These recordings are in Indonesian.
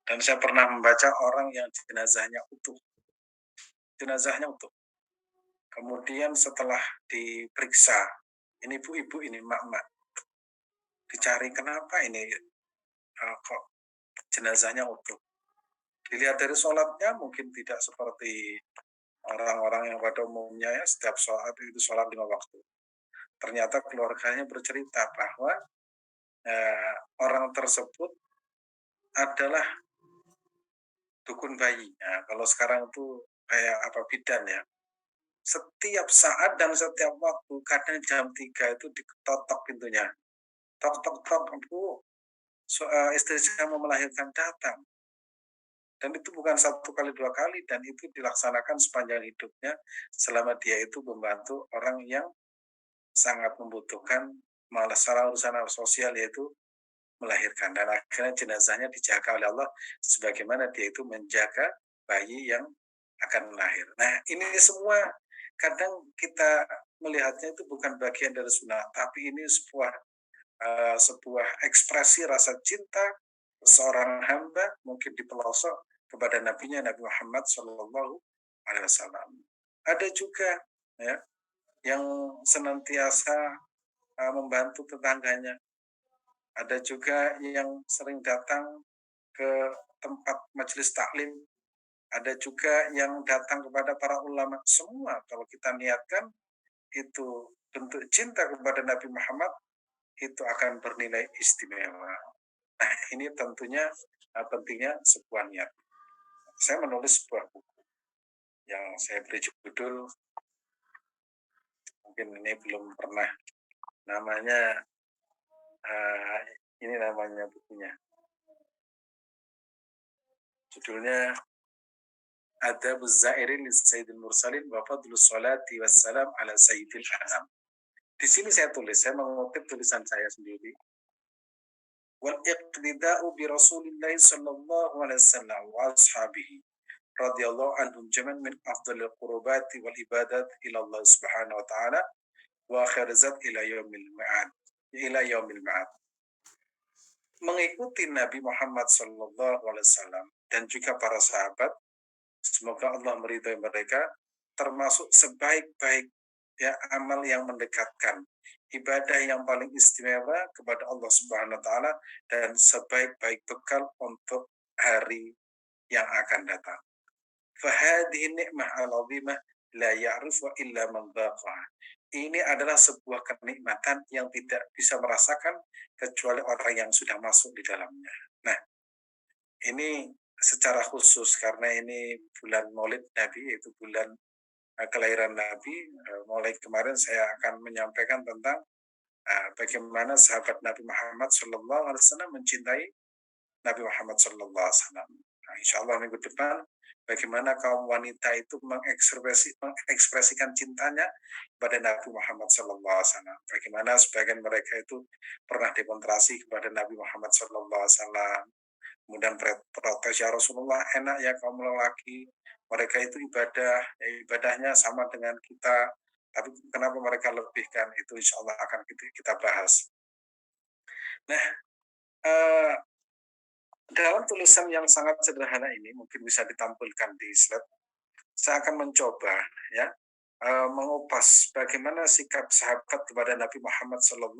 Dan saya pernah membaca orang yang jenazahnya utuh. Kemudian setelah diperiksa, ini ibu-ibu, ini mak-mak, dicari kenapa ini kok jenazahnya utuh. Dilihat dari sholatnya mungkin tidak seperti orang-orang yang pada umumnya ya setiap sholat itu sholat 5 waktu. Ternyata keluarganya bercerita bahwa orang tersebut adalah dukun bayi. Nah, kalau sekarang itu kayak apa, bidan ya. Setiap saat dan setiap waktu, kadang jam 3 itu diketok pintunya. Tok tok tok, Bu, istri saya mau melahirkan, datang. Dan itu bukan satu kali dua kali, dan itu dilaksanakan sepanjang hidupnya selama dia itu membantu orang yang sangat membutuhkan masalah urusan sosial, yaitu melahirkan. Dan akhirnya jenazahnya dijaga oleh Allah sebagaimana dia itu menjaga bayi yang akan lahir. Nah, ini semua kadang kita melihatnya itu bukan bagian dari sunnah, tapi ini sebuah ekspresi rasa cinta seorang hamba mungkin di pelosok kepada nabinya Nabi Muhammad Shallallahu Alaihi Wasallam. Ada juga ya yang senantiasa membantu tetangganya. Ada juga yang sering datang ke tempat majelis taklim. Ada juga yang datang kepada para ulama. Semua kalau kita niatkan itu bentuk cinta kepada Nabi Muhammad, itu akan bernilai istimewa. Nah, ini tentunya pentingnya sebuah niat. Saya menulis sebuah buku yang saya beri judul, mungkin ini belum pernah, namanya ini namanya bukunya. Judulnya Adabuz Zairin li Sayyidil Mursalin wa Fadlus Salati Wassalam ala Sayyidil Anam. Di sini saya tulis, saya mengutip tulisan saya sendiri. Wal iqtida'u bi Rasulillah sallallahu alaihi wasallam wa ashabihi radhiyallahu anhum jami'an min afdhalil qurubati wal ibadat ila Allah subhanahu wa ta'ala wa kharizat ila yaumil ma'ad. Mengikuti Nabi Muhammad sallallahu alaihi wasallam dan juga para sahabat, semoga Allah meridhai mereka, termasuk sebaik-baik ya amal yang mendekatkan, ibadah yang paling istimewa kepada Allah Subhanahu wa taala, dan sebaik-baik bekal untuk hari yang akan datang. Fahadhihi ni'mah al-'azimah la ya'rifu illa man dhaqaha. Ini adalah sebuah kenikmatan yang tidak bisa merasakan kecuali orang yang sudah masuk di dalamnya. Nah, ini secara khusus karena ini bulan Maulid Nabi, yaitu bulan kelahiran Nabi. Mulai kemarin saya akan menyampaikan tentang bagaimana sahabat Nabi Muhammad SAW mencintai Nabi Muhammad SAW. Nah, insya Allah minggu depan bagaimana kaum wanita itu mengekspresikan cintanya pada Nabi Muhammad SAW. Bagaimana sebagian mereka itu pernah demonstrasi kepada Nabi Muhammad SAW. Kemudian protes, ya Rasulullah, enak ya kaum lelaki, mereka itu ibadahnya sama dengan kita, tapi kenapa mereka lebihkan? Itu insya Allah akan kita bahas. Nah, dalam tulisan yang sangat sederhana ini, mungkin bisa ditampilkan di slide, saya akan mencoba ya mengupas bagaimana sikap sahabat kepada Nabi Muhammad SAW.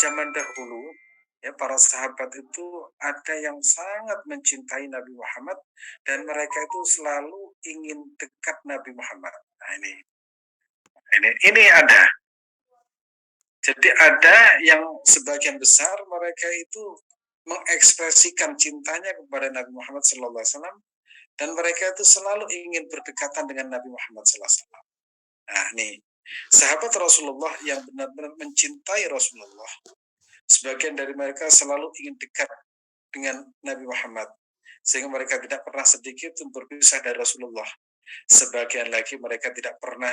Zaman dahulu ya, para sahabat itu ada yang sangat mencintai Nabi Muhammad dan mereka itu selalu ingin dekat Nabi Muhammad. Nah, ini ada. Jadi ada yang sebagian besar mereka itu mengekspresikan cintanya kepada Nabi Muhammad SAW, dan mereka itu selalu ingin berdekatan dengan Nabi Muhammad SAW. Nah, nih sahabat Rasulullah yang benar-benar mencintai Rasulullah, sebagian dari mereka selalu ingin dekat dengan Nabi Muhammad, sehingga mereka tidak pernah sedikit pun berpisah dari Rasulullah. Sebagian lagi mereka tidak pernah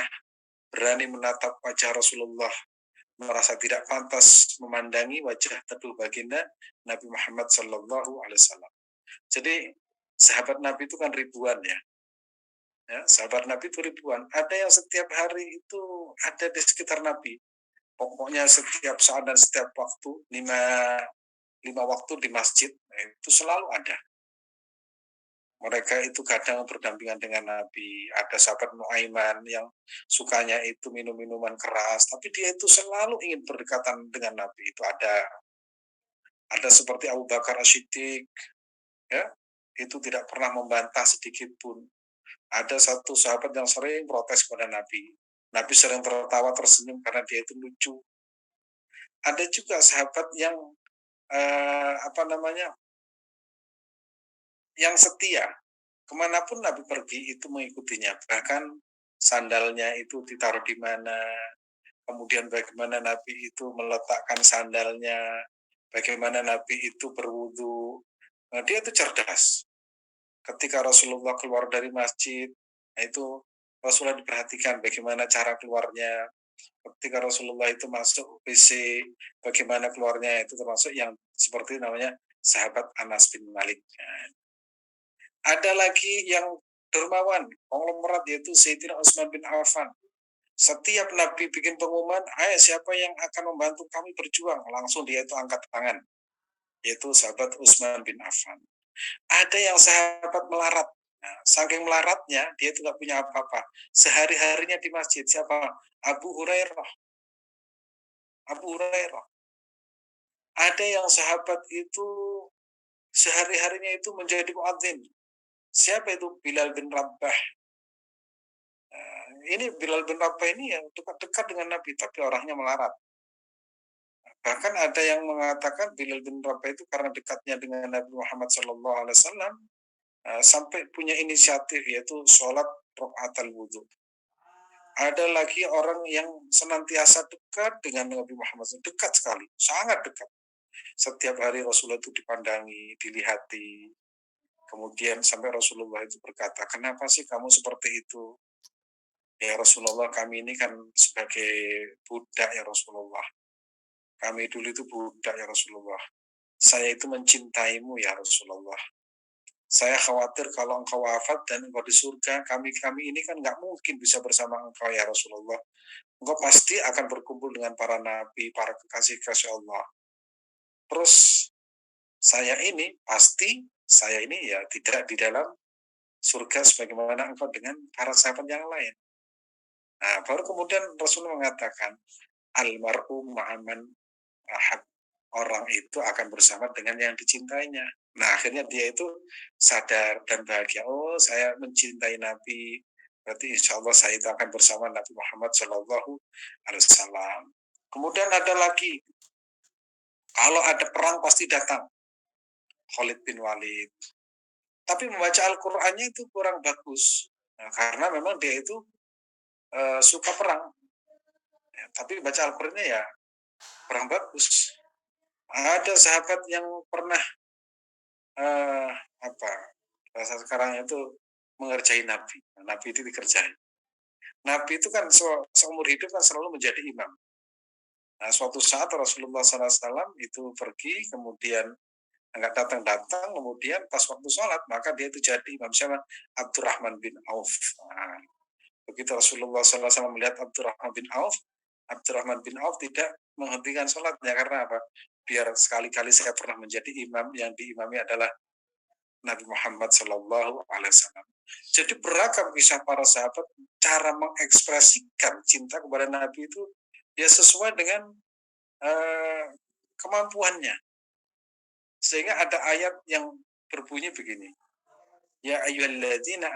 berani menatap wajah Rasulullah, merasa tidak pantas memandangi wajah teduh baginda Nabi Muhammad Sallallahu Alaihi Wasallam. Jadi sahabat Nabi itu kan ribuan ya. Sahabat Nabi itu ribuan. Ada yang setiap hari itu ada di sekitar Nabi. Pokoknya setiap saat dan setiap waktu, 5 waktu di masjid, itu selalu ada. Mereka itu kadang berdampingan dengan Nabi. Ada sahabat Nuaiman yang sukanya itu minum minuman keras, tapi dia itu selalu ingin berdekatan dengan Nabi. Itu ada seperti Abu Bakar As-Siddiq, ya, itu tidak pernah membantah sedikit pun. Ada satu sahabat yang sering protes kepada Nabi. Nabi sering tertawa tersenyum karena dia itu lucu. Ada juga sahabat yang apa namanya, yang setia. Kemanapun Nabi pergi itu mengikutinya. Bahkan sandalnya itu ditaruh di mana, kemudian bagaimana Nabi itu meletakkan sandalnya, bagaimana Nabi itu berwudu. Nah, dia itu cerdas. Ketika Rasulullah keluar dari masjid, nah itu Rasulullah diperhatikan bagaimana cara keluarnya. Ketika Rasulullah itu masuk WC, bagaimana keluarnya, itu termasuk yang seperti namanya sahabat Anas bin Malik. Nah, ada lagi yang dermawan, konglomerat, yaitu Sayyidina Utsman bin Affan. Setiap Nabi bikin pengumuman, ayo siapa yang akan membantu kami berjuang, langsung dia itu angkat tangan, yaitu sahabat Utsman bin Affan. Ada yang sahabat melarat. Nah, saking melaratnya, dia itu nggak punya apa-apa. Sehari-harinya di masjid. Siapa? Abu Hurairah. Abu Hurairah. Ada yang sahabat itu sehari-harinya itu menjadi muadzin. Siapa itu? Bilal bin Rabah. Nah, ini Bilal bin Rabah ini yang dekat-dekat dengan Nabi, tapi orangnya melarat. Bahkan ada yang mengatakan Bilal bin Rabah itu karena dekatnya dengan Nabi Muhammad SAW, sampai punya inisiatif, yaitu sholat rokaatal wudhu. Ada lagi orang yang senantiasa dekat dengan Nabi Muhammad, dekat sekali, sangat dekat. Setiap hari Rasulullah itu dipandangi, dilihati. Kemudian sampai Rasulullah itu berkata, kenapa sih kamu seperti itu? Ya Rasulullah, kami ini kan sebagai budak ya Rasulullah. Kami dulu itu budak ya Rasulullah. Saya itu mencintaimu ya Rasulullah. Saya khawatir kalau engkau wafat dan engkau di surga, kami ini kan nggak mungkin bisa bersama engkau ya Rasulullah. Engkau pasti akan berkumpul dengan para nabi, para kekasih-kekasih Allah. Terus saya ini ya tidak di dalam surga sebagaimana engkau dengan para sahabat yang lain. Nah, baru kemudian Rasulullah mengatakan, almarhum ma'aman ahad. Orang itu akan bersama dengan yang dicintainya. Nah, akhirnya dia itu sadar dan bahagia. Oh, saya mencintai Nabi. Berarti insya Allah saya itu akan bersama Nabi Muhammad Shallallahu Alaihi Wasallam. Kemudian ada lagi, kalau ada perang pasti datang. Khalid bin Walid. Tapi membaca Al-Qur'annya itu kurang bagus. Nah, karena memang dia itu suka perang. Ya, tapi baca Al-Qur'annya ya kurang bagus. Ada sahabat yang pernah eh, apa bahasa sekarang itu mengerjai Nabi. Nabi itu dikerjai. Nabi itu kan seumur hidup kan selalu menjadi imam. Nah, suatu saat Rasulullah SAW itu pergi, kemudian nggak datang-datang, kemudian pas waktu sholat, maka dia itu jadi imam. Siapa? Abdurrahman bin Auf. Nah, begitu Rasulullah SAW melihat Abdurrahman bin Auf tidak menghentikan sholatnya. Karena apa? Biar sekali-kali saya pernah menjadi imam, yang diimami adalah Nabi Muhammad Shallallahu Alaihi Wasallam. Jadi beragam kisah para sahabat, cara mengekspresikan cinta kepada Nabi itu ya sesuai dengan kemampuannya. Sehingga ada ayat yang berbunyi begini, ya ayyuhalladzina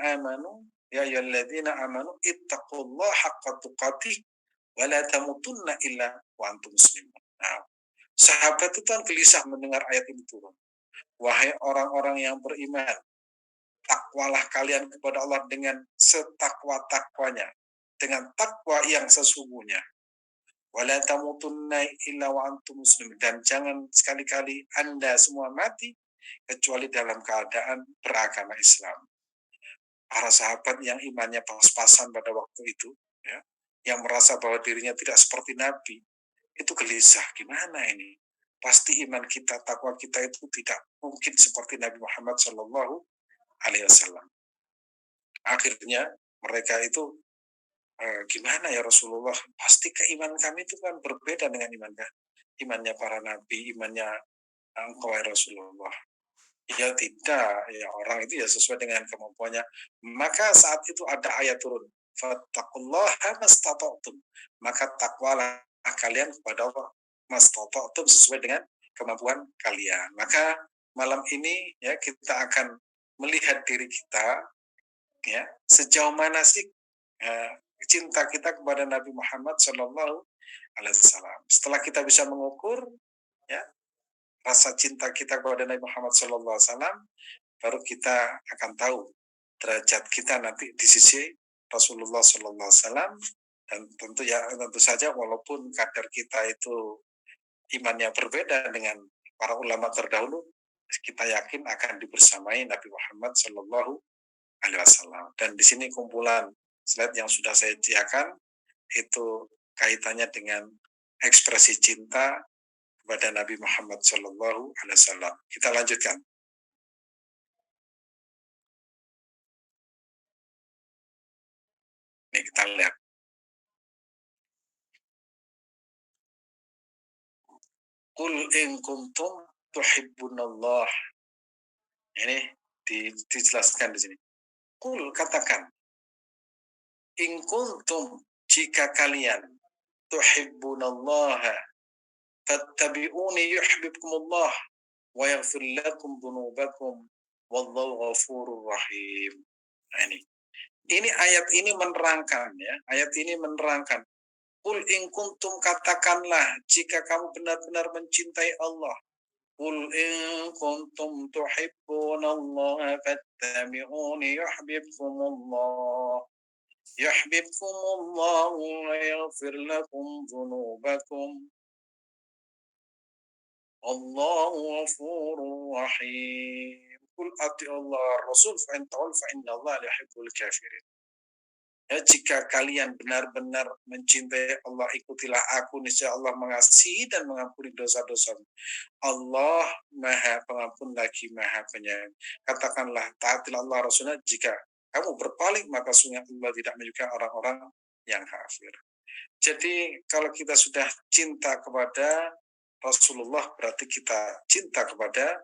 amanu ittaqullaha haqqa tuqatih wa la tamutunna illa wa antum muslimun. Nah, sahabat itu kan gelisah mendengar ayat ini turun. Wahai orang-orang yang beriman, takwalah kalian kepada Allah dengan setakwa-takwanya, dengan takwa yang sesungguhnya. Wala tamutunna illa wa antum muslimin, dan jangan sekali-kali Anda semua mati kecuali dalam keadaan beragama Islam. Para sahabat yang imannya pas-pasan pada waktu itu, ya, yang merasa bahwa dirinya tidak seperti Nabi, itu gelisah. Gimana ini? Pasti iman kita, takwa kita itu tidak mungkin seperti Nabi Muhammad Shallallahu Alaihi Wasallam. Akhirnya mereka itu gimana ya Rasulullah? Pasti keimanan kami itu kan berbeda dengan imannya para nabi, imannya engkau wahai Rasulullah. Ya tidak, ya orang itu ya sesuai dengan kemampuannya. Maka saat itu ada ayat turun, fattaqullaha mastata'tum. Maka takwalah kalian kepada Allah mastata'tum sesuai dengan kemampuan kalian. Maka malam ini ya kita akan melihat diri kita ya sejauh mana sih eh, cinta kita kepada Nabi Muhammad Shallallahu Alaihi Wasallam. Setelah kita bisa mengukur ya rasa cinta kita kepada Nabi Muhammad Shallallahu Alaihi Wasallam, baru kita akan tahu derajat kita nanti di sisi Rasulullah Shallallahu Alaihi Wasallam. Dan tentu saja walaupun kadar kita itu imannya berbeda dengan para ulama terdahulu, kita yakin akan dibersamai Nabi Muhammad Shallallahu Alaihi Wasallam. Dan di sini kumpulan slide yang sudah saya sediakan itu kaitannya dengan ekspresi cinta kepada Nabi Muhammad Shallallahu Alaihi Wasallam. Kita lanjutkan. Nih kita lihat. Qul in kuntum tuhibbunallah. Ini dijelaskan di sini. Qul katakan. In kuntum jika kalian tuhibbunallaha fattabi'uni yuhibbukumullah wa yaghfir lakum dhunubakum wallahu ghafurur rahim. Nah, ini ayat ini menerangkan ya. Ayat ini menerangkan Qul in kuntum katakanlah jika kamu benar-benar mencintai Allah. Qul in kuntum tuhibbunallaha fattabi'uni yuhibbukumullah. Yuhibbukumullah wa yaghfir lakum dhunubakum. Allahu ghafurur rahim. Qul ati Allah Rasul fa in tawal fa inna Allah la yuhibbul kafirin. Ya, jika kalian benar-benar mencintai Allah, ikutilah aku, niscaya Allah mengasihi dan mengampuni dosa-dosa. Allah Maha Pengampun lagi Maha Penyayang. Katakanlah, taatilah Allah Rasulnya, jika kamu berpaling, maka sungguh Allah tidak menyukai orang-orang yang kafir. Jadi, kalau kita sudah cinta kepada Rasulullah, berarti kita cinta kepada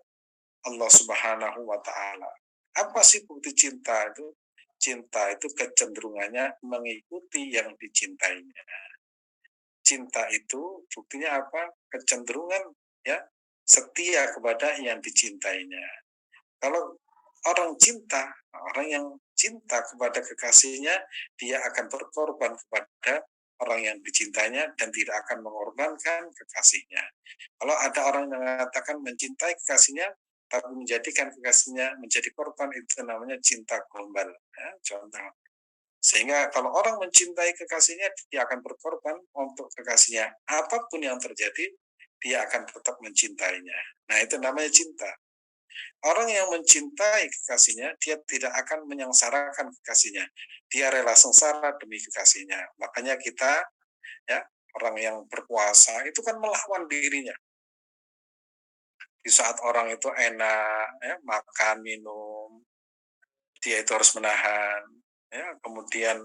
Allah Subhanahu wa Ta'ala. Apa sih bukti cinta itu? Cinta itu kecenderungannya mengikuti yang dicintainya. Cinta itu buktinya apa? Kecenderungan ya setia kepada yang dicintainya. Kalau orang yang cinta kepada kekasihnya, dia akan berkorban kepada orang yang dicintainya dan tidak akan mengorbankan kekasihnya. Kalau ada orang yang mengatakan mencintai kekasihnya, tapi menjadikan kekasihnya menjadi korban, itu namanya cinta gombal. Ya, contoh. Sehingga kalau orang mencintai kekasihnya, dia akan berkorban untuk kekasihnya. Apapun yang terjadi, dia akan tetap mencintainya. Nah, itu namanya cinta. Orang yang mencintai kekasihnya, dia tidak akan menyengsarakan kekasihnya. Dia rela sengsara demi kekasihnya. Makanya kita, ya, orang yang berpuasa itu kan melawan dirinya. Di saat orang itu enak, ya, makan, minum, dia itu harus menahan. Ya, kemudian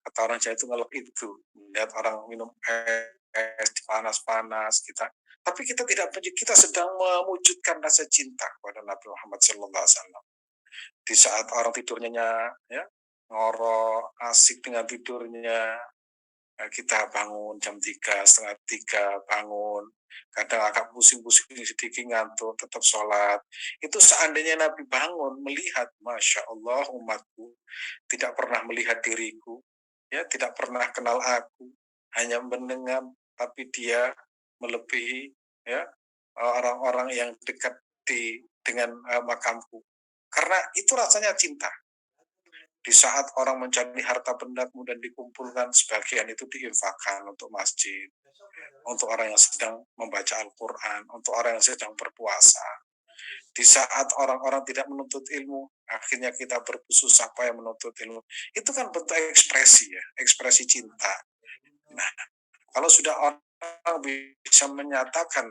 kata orang Jawa itu ngelep itu, melihat orang minum es panas-panas, tapi kita tidak, kita sedang mewujudkan rasa cinta kepada Nabi Muhammad SAW. Di saat orang tidurnya ya ngorok, asik dengan tidurnya, kita bangun jam 3, setengah 3 bangun, kadang agak pusing-pusing sedikit ngantuk, tetap sholat. Itu seandainya Nabi bangun melihat, Masya Allah umatku tidak pernah melihat diriku, ya tidak pernah kenal aku, hanya mendengar, tapi dia melebihi ya orang-orang yang dekat dengan makamku. Karena itu rasanya cinta. Di saat orang mencari harta benda kemudian dikumpulkan, sebagian itu diinfakkan untuk masjid, untuk orang yang sedang membaca Al-Quran, untuk orang yang sedang berpuasa. Di saat orang-orang tidak menuntut ilmu, akhirnya kita bersusah payah menuntut ilmu. Itu kan bentuk ekspresi ya, ekspresi cinta. Nah, kalau sudah orang bisa menyatakan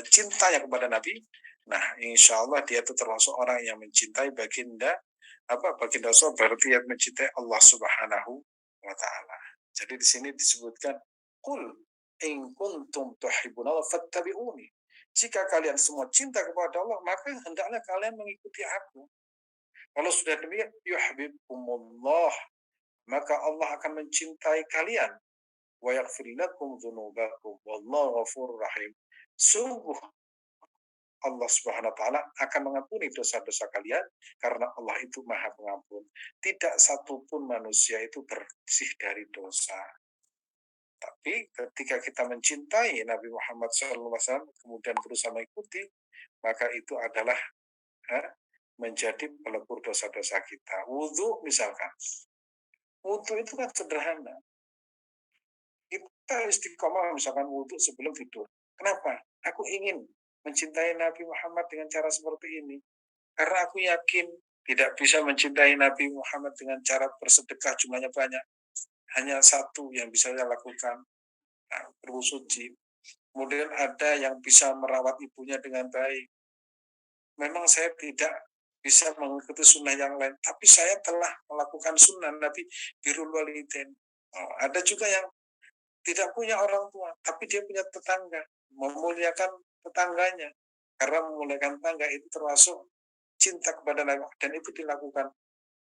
cintanya kepada Nabi, nah insya Allah dia itu termasuk orang yang mencintai baginda Rasul, berarti yang mencintai Allah Subhanahu wa Ta'ala. Jadi di sini disebutkan, Qul in kuntum tuhibbunallah fattabi'uni. Jika kalian semua cinta kepada Allah, maka hendaklah kalian mengikuti aku. Kalau sudah demikian, yuhibbukumullah, maka Allah akan mencintai kalian. Wa yaghfir lakum dzunubakum wallahu ghafurur rahim. Sungguh Allah Subhanahu wa taala akan mengampuni dosa-dosa kalian karena Allah itu Maha Pengampun. Tidak satupun manusia itu bersih dari dosa. Tapi ketika kita mencintai Nabi Muhammad SAW kemudian berusaha mengikuti, maka itu adalah menjadi pelebur dosa-dosa kita. Wudhu misalkan, wudhu itu kan sederhana. Kita istiqomah misalkan wudhu sebelum tidur. Kenapa? Aku ingin mencintai Nabi Muhammad dengan cara seperti ini. Karena aku yakin tidak bisa mencintai Nabi Muhammad dengan cara bersedekah jumlahnya banyak. Hanya satu yang bisa saya lakukan, berwusuci. Kemudian ada yang bisa merawat ibunya dengan baik. Memang saya tidak bisa mengikuti sunnah yang lain, tapi saya telah melakukan sunnah Nabi birrul walidain. Ada juga yang tidak punya orang tua, tapi dia punya tetangga, memuliakan tetangganya. Karena memuliakan tetangga itu termasuk cinta kepada Nabi, dan itu dilakukan.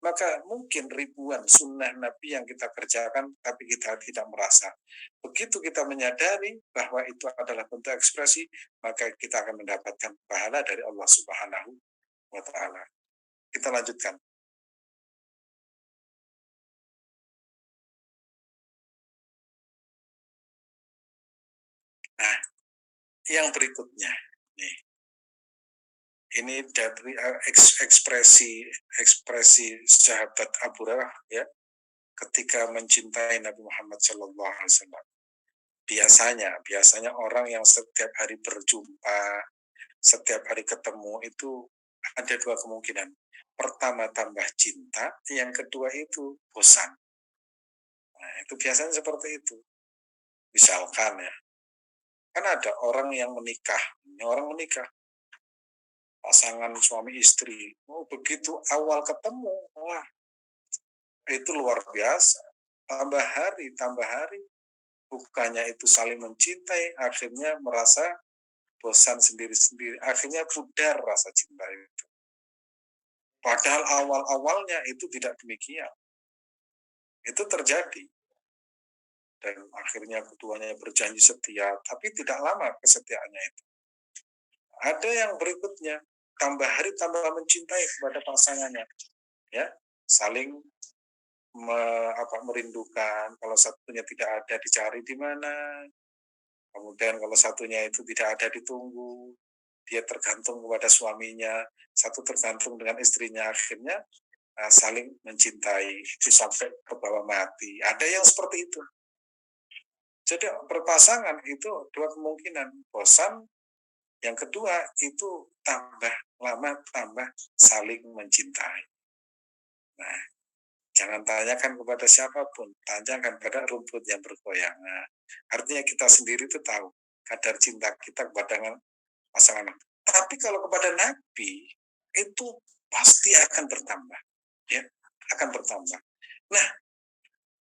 Maka mungkin ribuan sunnah Nabi yang kita kerjakan, tapi kita tidak merasa. Begitu kita menyadari bahwa itu adalah bentuk ekspresi, maka kita akan mendapatkan pahala dari Allah Subhanahu wa Ta'ala. Kita lanjutkan. Nah, yang berikutnya, nih, ini dari ekspresi sahabat Abu Hurairah ya, ketika mencintai Nabi Muhammad SAW. Biasanya orang yang setiap hari berjumpa, setiap hari ketemu itu ada dua kemungkinan. Pertama tambah cinta, yang kedua itu bosan. Nah, itu biasanya seperti itu. Misalkan ya, kan ada orang yang menikah, pasangan suami istri. Begitu awal ketemu, wah itu luar biasa. Tambah hari, bukannya itu saling mencintai, akhirnya merasa bosan sendiri-sendiri. Akhirnya pudar rasa cinta itu. Padahal awal-awalnya itu tidak demikian. Itu terjadi. Dan akhirnya keduanya berjanji setia, tapi tidak lama kesetiaannya itu. Ada yang berikutnya, tambah hari tambah mencintai kepada pasangannya. Ya, saling merindukan. Kalau satunya tidak ada, dicari di mana. Kemudian kalau satunya itu tidak ada, ditunggu. Dia tergantung kepada suaminya, satu tergantung dengan istrinya. Akhirnya saling mencintai itu sampai ke bawah mati. Ada yang seperti itu. Jadi berpasangan itu dua kemungkinan, bosan. Yang kedua itu tambah lama tambah saling mencintai. Nah, jangan tanyakan kepada siapapun, tanyakan pada rumput yang bergoyang. Nah, artinya kita sendiri itu tahu kadar cinta kita kepada pasangan. Tapi kalau kepada Nabi itu pasti akan bertambah, ya, akan bertambah. Nah,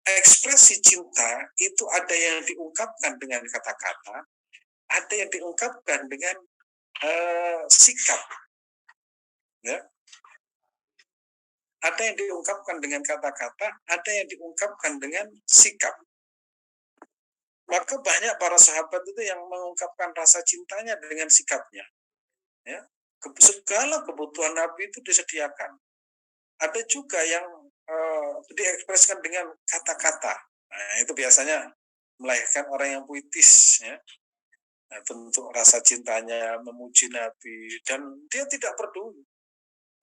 ekspresi cinta itu ada yang diungkapkan dengan kata-kata, ada yang diungkapkan dengan sikap, ya. Ada yang diungkapkan dengan kata-kata, ada yang diungkapkan dengan sikap. Maka banyak para sahabat itu yang mengungkapkan rasa cintanya dengan sikapnya. Ya, segala kebutuhan Nabi itu disediakan. Ada juga yang diekspresikan dengan kata-kata. Nah, itu biasanya melahirkan orang yang puitis, ya. Nah, bentuk rasa cintanya memuji Nabi, dan dia tidak peduli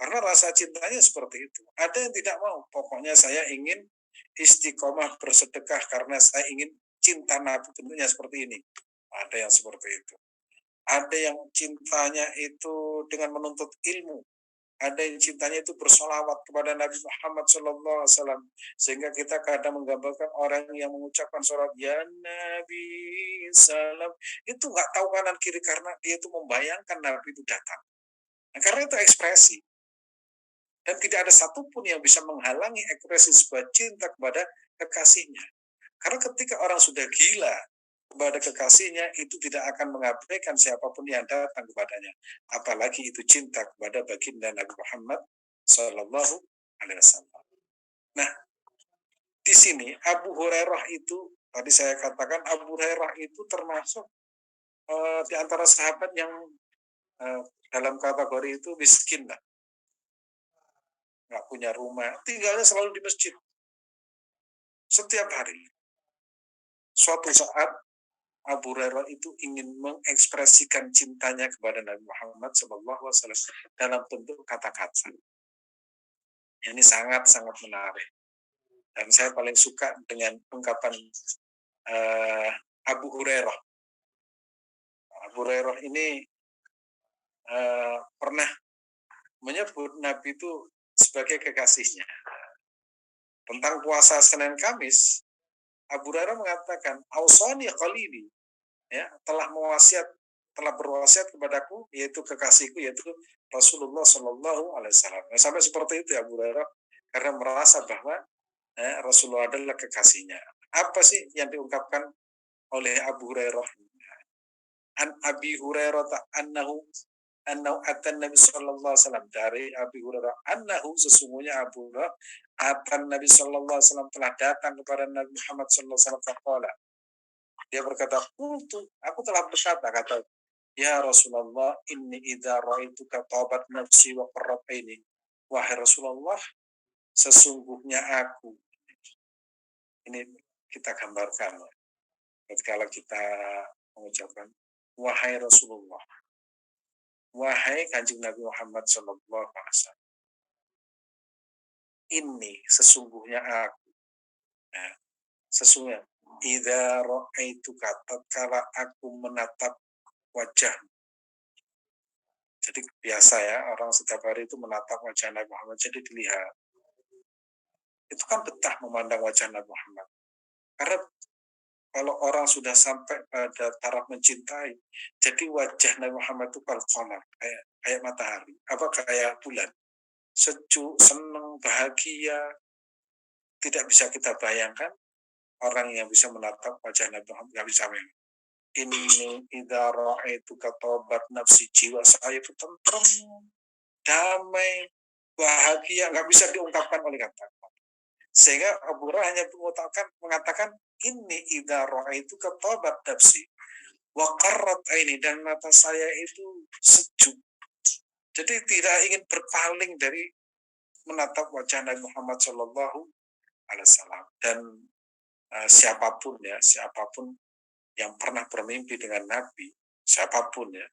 karena rasa cintanya seperti itu. Ada yang tidak mau, pokoknya saya ingin istiqomah bersedekah karena saya ingin cinta Nabi bentuknya seperti ini. Ada yang seperti itu. Ada yang cintanya itu dengan menuntut ilmu. Ada yang cintanya itu bersolawat kepada Nabi Muhammad SAW. Sehingga kita kadang menggambarkan orang yang mengucapkan sholat ya Nabi salam. Itu nggak tahu kanan kiri karena dia itu membayangkan Nabi itu datang. Nah, karena itu ekspresi. Dan tidak ada satupun yang bisa menghalangi ekspresi sebuah cinta kepada kekasihnya. Karena ketika orang sudah gila kepada kekasihnya itu tidak akan mengabaikan siapapun yang datang kepadanya, apalagi itu cinta kepada baginda Nabi Muhammad Sallallahu Alaihi Wasallam. Nah, di sini Abu Hurairah itu tadi saya katakan Abu Hurairah itu termasuk di antara sahabat yang dalam kategori itu miskin lah, nggak punya rumah, tinggalnya selalu di masjid setiap hari. Suatu saat Abu Hurairah itu ingin mengekspresikan cintanya kepada Nabi Muhammad SAW dalam bentuk kata-kata. Ini sangat-sangat menarik. Dan saya paling suka dengan ungkapan Abu Hurairah. Abu Hurairah ini pernah menyebut Nabi itu sebagai kekasihnya. Tentang puasa Senin Kamis, Abu Hurairah mengatakan, "Ausani qalili," ya, telah berwasiat kepadaku, yaitu kekasihku, yaitu Rasulullah Shallallahu Alaihi Wasallam. Nah, sampai seperti itu ya Abu Hurairah, karena merasa bahwa Rasulullah adalah kekasihnya. Apa sih yang diungkapkan oleh Abu Hurairah? An Abi Hurairah annahu atan Nabi sallallahu alaihi wasallam, dari Abi Hurairah annahu, sesungguhnya Abu Hurairah atan Nabi sallallahu alaihi wasallam, telah datang kepada Nabi Muhammad sallallahu alaihi wasallam, faqala, dia berkata, aku telah berkata, kata, ya Rasulullah, inni idza ra'aituka tabat nafsi wa qarrat aini. Wahai Rasulullah, sesungguhnya aku, ini kita gambarkan ketika kita mengucapkan wahai Rasulullah, wahai Kanjeng Nabi Muhammad sallallahu alaihi wasallam, ini sesungguhnya aku, nah, sesungguhnya idza ra'aituka, tatkala aku menatap wajah. Jadi biasa ya, orang setiap hari itu menatap wajah Nabi Muhammad, jadi dilihat. Itu kan betah memandang wajah Nabi Muhammad. Karena kalau orang sudah sampai pada taraf mencintai, jadi wajah Nabi Muhammad itu kalqamar, kayak matahari, apa kayak bulan. Sejuk, senang, bahagia. Tidak bisa kita bayangkan orang yang bisa menatap wajah Nabi Muhammad, nggak bisa bayangkan. Ini idza ra'aituka tabat nafsi, jiwa saya itu tentrem, damai, bahagia, nggak bisa diungkapkan oleh kata. Sehingga Abu Hurairah hanya mengatakan ini idza ra'aituka tabat nafsi wa qarrat aini, dan mata saya itu sejuk. Jadi tidak ingin berpaling dari menatap wajah Nabi Muhammad Shallallahu Alaihi Wasallam. Dan siapapun yang pernah bermimpi dengan Nabi, siapapun ya,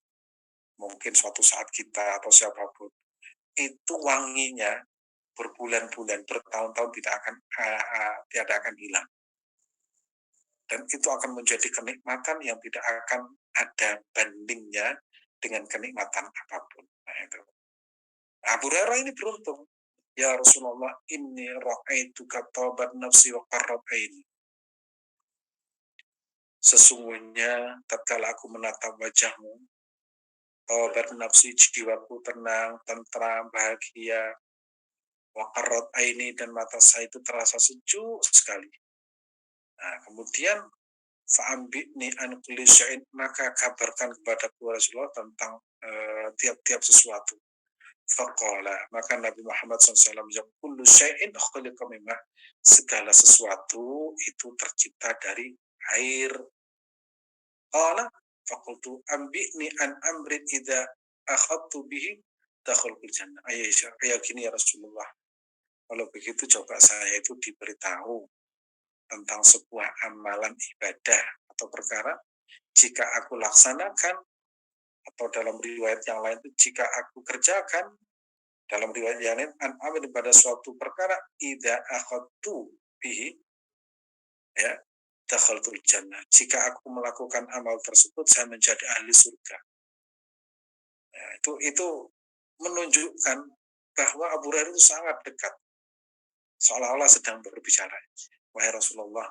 mungkin suatu saat kita atau siapapun, itu wanginya berbulan-bulan, bertahun-tahun tidak akan hilang. Dan itu akan menjadi kenikmatan yang tidak akan ada bandingnya dengan kenikmatan apapun. Nah, itu. Abu Hurairah ini beruntung. Ya Rasulullah, inni ra'aituka tabat nafsi wa qarrat aini. Sesungguhnya tatkala aku menatap wajahmu, tabat nafsi, jiwaku tenang, tentram, bahagia, wa qarrat aini, dan mata saya itu terasa sejuk sekali. Nah, kemudian fa'ambini an kulli syai'in, maka kabarkan kepadaku Rasulullah tentang tiap-tiap sesuatu. Faqala, maka Nabi Muhammad SAW menjawab, kullu syai'in khuliqa mimma, segala sesuatu itu tercipta dari air. Qala faqultu ambini an amrin idza akhadtu bihi dakhulul jannah. Ayah gini ya Rasulullah, kalau begitu coba saya itu diberitahu tentang sebuah amalan ibadah atau perkara, jika aku laksanakan, atau dalam riwayat yang lain itu jika aku kerjakan, dalam riwayat yang lain an amal pada suatu perkara, idza akhadtu bihi, ya, dakhaltul jannah, jika aku melakukan amal tersebut saya menjadi ahli surga. Ya, itu menunjukkan bahwa Abu Hurairah itu sangat dekat, seolah-olah sedang berbicara, wahai Rasulullah,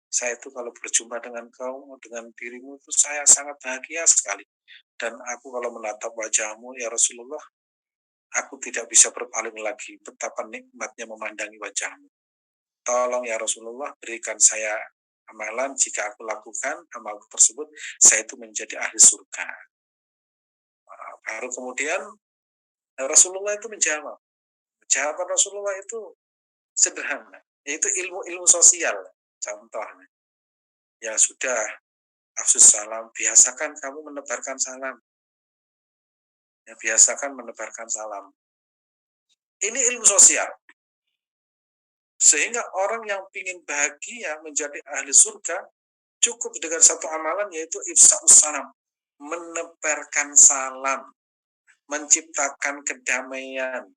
saya itu kalau berjumpa dengan kau, dengan dirimu itu saya sangat bahagia sekali. Dan aku kalau menatap wajahmu ya Rasulullah, aku tidak bisa berpaling lagi, betapa nikmatnya memandangi wajahmu. Tolong ya Rasulullah, berikan saya amalan jika aku lakukan amal tersebut, saya itu menjadi ahli surga. Baru kemudian Rasulullah itu menjawab. Jawaban Rasulullah itu sederhana, yaitu ilmu sosial. Contohnya, ya sudah, afsus salam, biasakan kamu menebarkan salam. Ya, biasakan menebarkan salam. Ini ilmu sosial. Sehingga orang yang ingin bahagia menjadi ahli surga, cukup dengan satu amalan, yaitu ifsa'us salam. Menebarkan salam. Menciptakan kedamaian.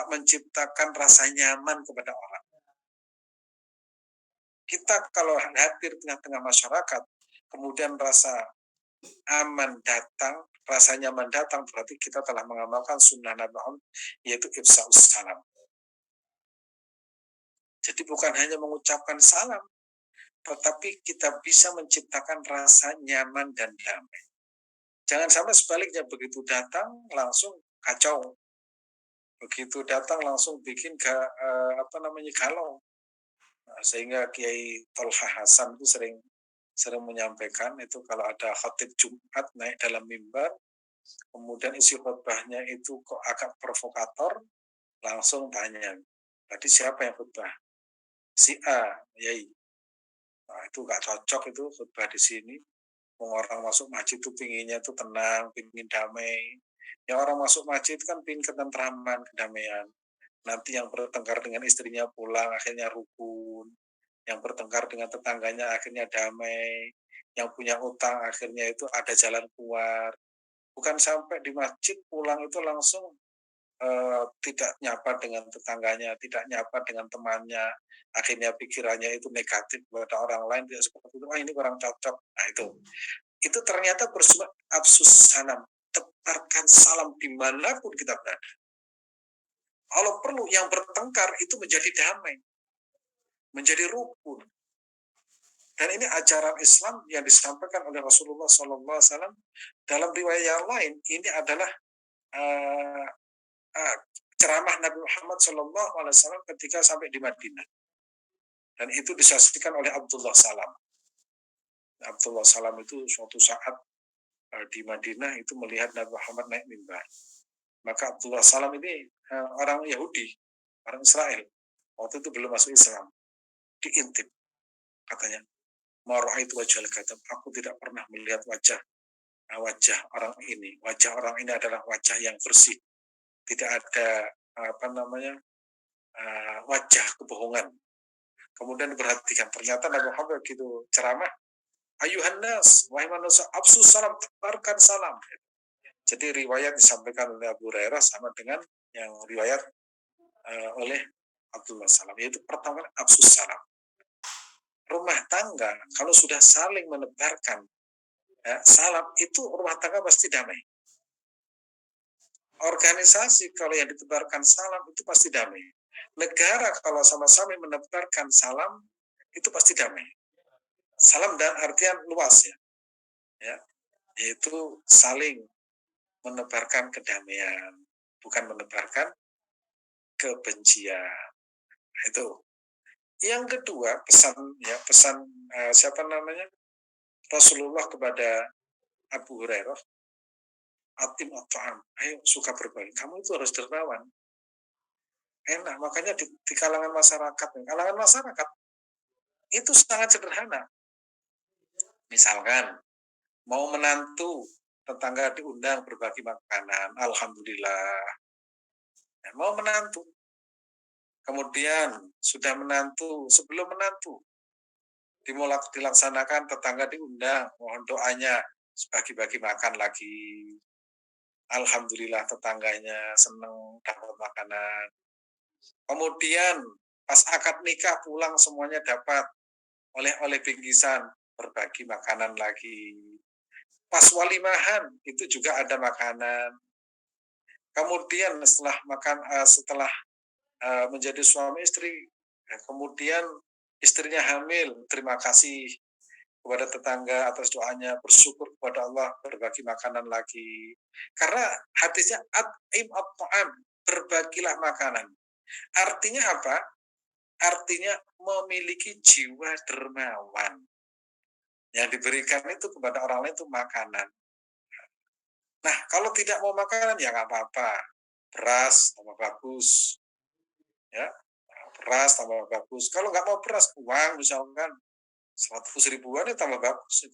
Menciptakan rasa nyaman kepada orang. Kita kalau hadir tengah-tengah masyarakat, kemudian rasa aman datang, rasa nyaman datang, berarti kita telah mengamalkan sunnah Nabi Muhammad, yaitu ifsa'us salam. Jadi bukan hanya mengucapkan salam, tetapi kita bisa menciptakan rasa nyaman dan damai. Jangan sampai sebaliknya, begitu datang langsung kacau, begitu datang langsung bikin galau. Sehingga Kiai Tolha Hasan itu sering menyampaikan itu, kalau ada khatib Jumat naik dalam mimbar, kemudian isi khutbahnya itu kok agak provokator, langsung tanya, tadi siapa yang khutbah? Si A, Yai. Nah, itu gak cocok itu khutbah di sini. Orang masuk masjid itu pinginnya itu tenang, pingin damai. Yang orang masuk masjid kan pingin ketentraman, kedamaian. Nanti yang bertengkar dengan istrinya pulang akhirnya rukun. Yang bertengkar dengan tetangganya akhirnya damai. Yang punya utang akhirnya itu ada jalan keluar. Bukan sampai di masjid pulang itu langsung tidak nyapa dengan tetangganya, tidak nyapa dengan temannya, akhirnya pikirannya itu negatif kepada orang lain, tidak seperti itu, ini kurang cocok. Nah itu ternyata bersumber absus salam, tebarkan salam dimanapun kita berada. Kalau perlu yang bertengkar itu menjadi damai, menjadi rukun. Dan ini ajaran Islam yang disampaikan oleh Rasulullah SAW. Dalam riwayat yang lain, ini adalah ceramah Nabi Muhammad SAW ketika sampai di Madinah. Dan itu disaksikan oleh Abdullah Salam. Abdullah Salam itu suatu saat di Madinah itu melihat Nabi Muhammad naik mimbar. Maka Abdullah Salam ini orang Yahudi, orang Israel. Waktu itu belum masuk Islam. Diintip, katanya. Mara'aitu wajhal kadam. Aku tidak pernah melihat wajah orang ini. Wajah orang ini adalah wajah yang bersih. Tidak ada wajah kebohongan. Kemudian diperhatikan, ternyata Nabi Muhammad begitu ceramah, ayuhan nas, wahai manusia, absus salam, tebarkan salam. Jadi riwayat disampaikan oleh Abu Hurairah sama dengan yang riwayat oleh Abdullah Salam, yaitu pertama absus salam. Rumah tangga kalau sudah saling menebarkan salam, itu rumah tangga pasti damai. Organisasi kalau yang ditebarkan salam itu pasti damai. Negara kalau sama-sama menebarkan salam itu pasti damai. Salam dan artian luas ya, yaitu saling menebarkan kedamaian, bukan menebarkan kebencian. Itu. Yang kedua, pesan Rasulullah kepada Abu Hurairah, atim at'am, ayo suka berbagi. Kamu itu harus dermawan. Enak, makanya di kalangan masyarakat itu sangat sederhana. Misalkan mau menantu, tetangga diundang berbagi makanan, alhamdulillah. Mau menantu, kemudian sudah menantu, sebelum menantu dilaksanakan, tetangga diundang, mohon doanya, bagi-bagi makan lagi. Alhamdulillah tetangganya senang dapat makanan. Kemudian pas akad nikah pulang semuanya dapat oleh bingkisan, berbagi makanan lagi. Pas walimahan itu juga ada makanan. Kemudian setelah menjadi suami istri, kemudian istrinya hamil, terima kasih kepada tetangga atas doanya, bersyukur kepada Allah, berbagi makanan lagi. Karena hadisnya at'im at-ta'am, berbagilah makanan. Artinya apa? artinya memiliki jiwa dermawan. Yang diberikan itu kepada orang lain itu makanan. Nah, kalau tidak mau makanan ya nggak apa-apa. Beras tambah bagus, ya. Beras tambah bagus. Kalau nggak mau beras, uang misalkan 100 ribuan ya tambah bagus.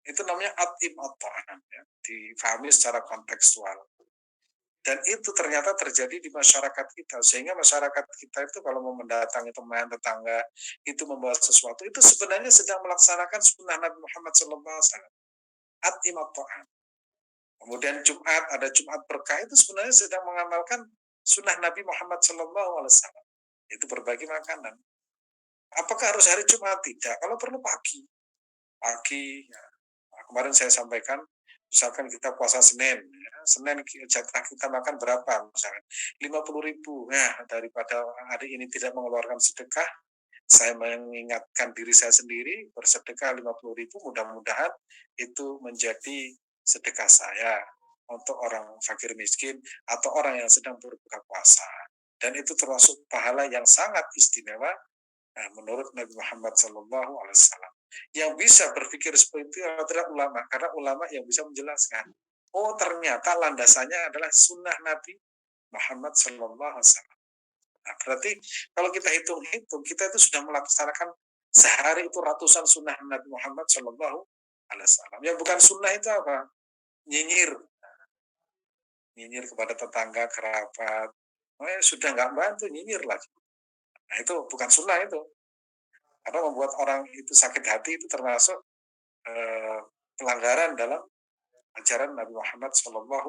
Itu namanya atim at-ta'am, ya. Difahami secara kontekstual. Dan itu ternyata terjadi di masyarakat kita, sehingga masyarakat kita itu kalau mau mendatangi teman tetangga itu membawa sesuatu, itu sebenarnya sedang melaksanakan sunnah Nabi Muhammad SAW. At-imat ta'am. Kemudian Jumat, ada Jumat berkah, itu sebenarnya sedang mengamalkan sunnah Nabi Muhammad SAW. Itu berbagi makanan. Apakah harus hari Jumat? Tidak. Kalau perlu pagi. Pagi, ya. Nah, kemarin saya sampaikan, misalkan kita puasa Senin, ya. Senin jatah kita makan berapa? Misalkan 50 ribu. Nah, daripada hari ini tidak mengeluarkan sedekah, saya mengingatkan diri saya sendiri, bersedekah 50 ribu, mudah-mudahan itu menjadi sedekah saya untuk orang fakir miskin atau orang yang sedang berbuka puasa. Dan itu termasuk pahala yang sangat istimewa menurut Nabi Muhammad SAW. Yang bisa berpikir seperti itu adalah ulama, karena ulama yang bisa menjelaskan. Oh, ternyata landasannya adalah sunnah Nabi Muhammad SAW. Nah, berarti kalau kita hitung-hitung, kita itu sudah melaksanakan sehari itu ratusan sunnah Nabi Muhammad SAW. Yang bukan sunnah itu apa? Nyinyir, nyinyir kepada tetangga, kerabat. Oh, ya, sudah nggak bantu, nyinyir lagi. Nah, itu bukan sunnah itu. Karena membuat orang itu sakit hati itu termasuk pelanggaran dalam ajaran Nabi Muhammad SAW.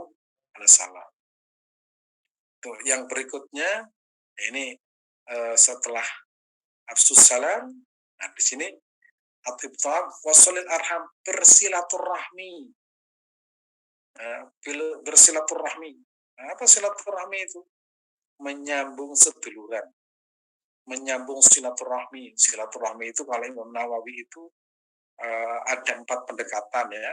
Tuh, yang berikutnya ini setelah afsus salam, nah di sini atibtab wasolil arham, bersilaturahmi. Bersilaturahmi. Apa silaturahmi itu? Menyambung seduluran, menyambung silaturahmi. Silaturahmi itu kalau Imam Nawawi itu ada 4 pendekatan, ya.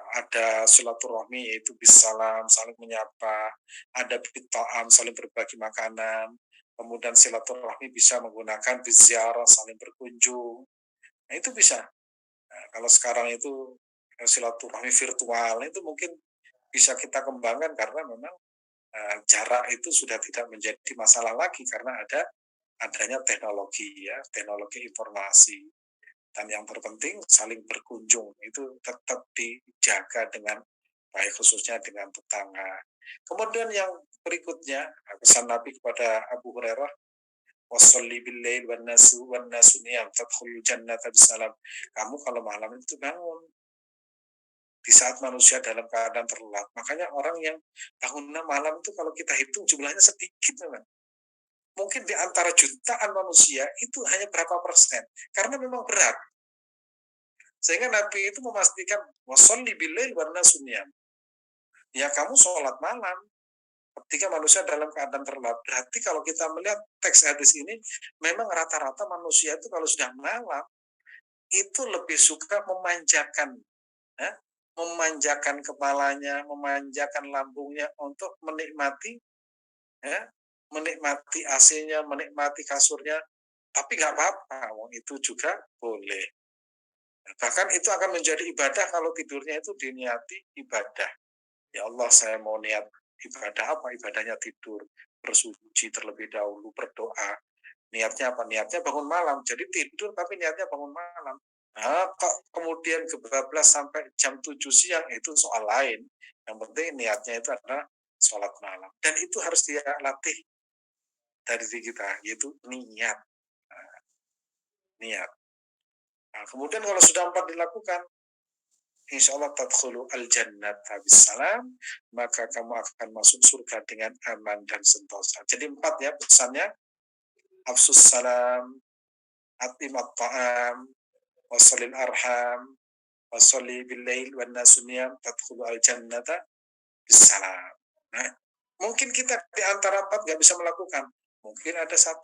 Ada silaturahmi yaitu bisalam, saling menyapa, ada bita'am, saling berbagi makanan, kemudian silaturahmi bisa menggunakan biziarah, saling berkunjung. Nah, itu bisa. Nah, kalau sekarang itu silaturahmi virtual itu mungkin bisa kita kembangkan karena memang jarak itu sudah tidak menjadi masalah lagi karena adanya teknologi, ya, teknologi informasi. Dan yang terpenting saling berkunjung itu tetap dijaga dengan baik, khususnya dengan tetangga. Kemudian yang berikutnya pesan Nabi kepada Abu Hurairah, wasolli billail wan nasu niyam tadkhulul jannata bisalam. Kamu kalau malam itu bangun di saat manusia dalam keadaan terlelap. Makanya orang yang bangunnya malam itu kalau kita hitung jumlahnya sedikit, memang. Mungkin di antara jutaan manusia itu hanya berapa persen. Karena memang berat. Sehingga Nabi itu memastikan wasolli billail wan nasu niyam. Ya, kamu sholat malam ketika manusia dalam keadaan terlelap. Berarti kalau kita melihat teks hadis ini, memang rata-rata manusia itu kalau sudah malam itu lebih suka memanjakan, ya, memanjakan kepalanya, memanjakan lambungnya untuk menikmati, ya, menikmati AC-nya, menikmati kasurnya. Tapi nggak apa-apa, itu juga boleh. Bahkan itu akan menjadi ibadah kalau tidurnya itu diniati ibadah. Ya Allah, saya mau niat ibadah apa? Ibadahnya tidur, bersuci terlebih dahulu, berdoa. Niatnya apa? Niatnya bangun malam. Jadi tidur tapi niatnya bangun malam. Nah, kok kemudian kebablas sampai jam 7 siang, itu soal lain. Yang penting niatnya itu adalah sholat malam. Dan itu harus dia latih dari diri kita, yaitu niat. Nah, niat. Nah, kemudian kalau sudah 4 dilakukan, insya Allah tadkhulu al-jannata bisalam, maka kamu akan masuk surga dengan aman dan sentosa. Jadi 4, ya, pesannya: afsus salam, atimat ta'am, wasalil arham, wasalli billail wan nasuniyam, tadkhulu al-jannata bisalam. Nah, mungkin kita di antara 4 nggak bisa melakukan. Mungkin ada 1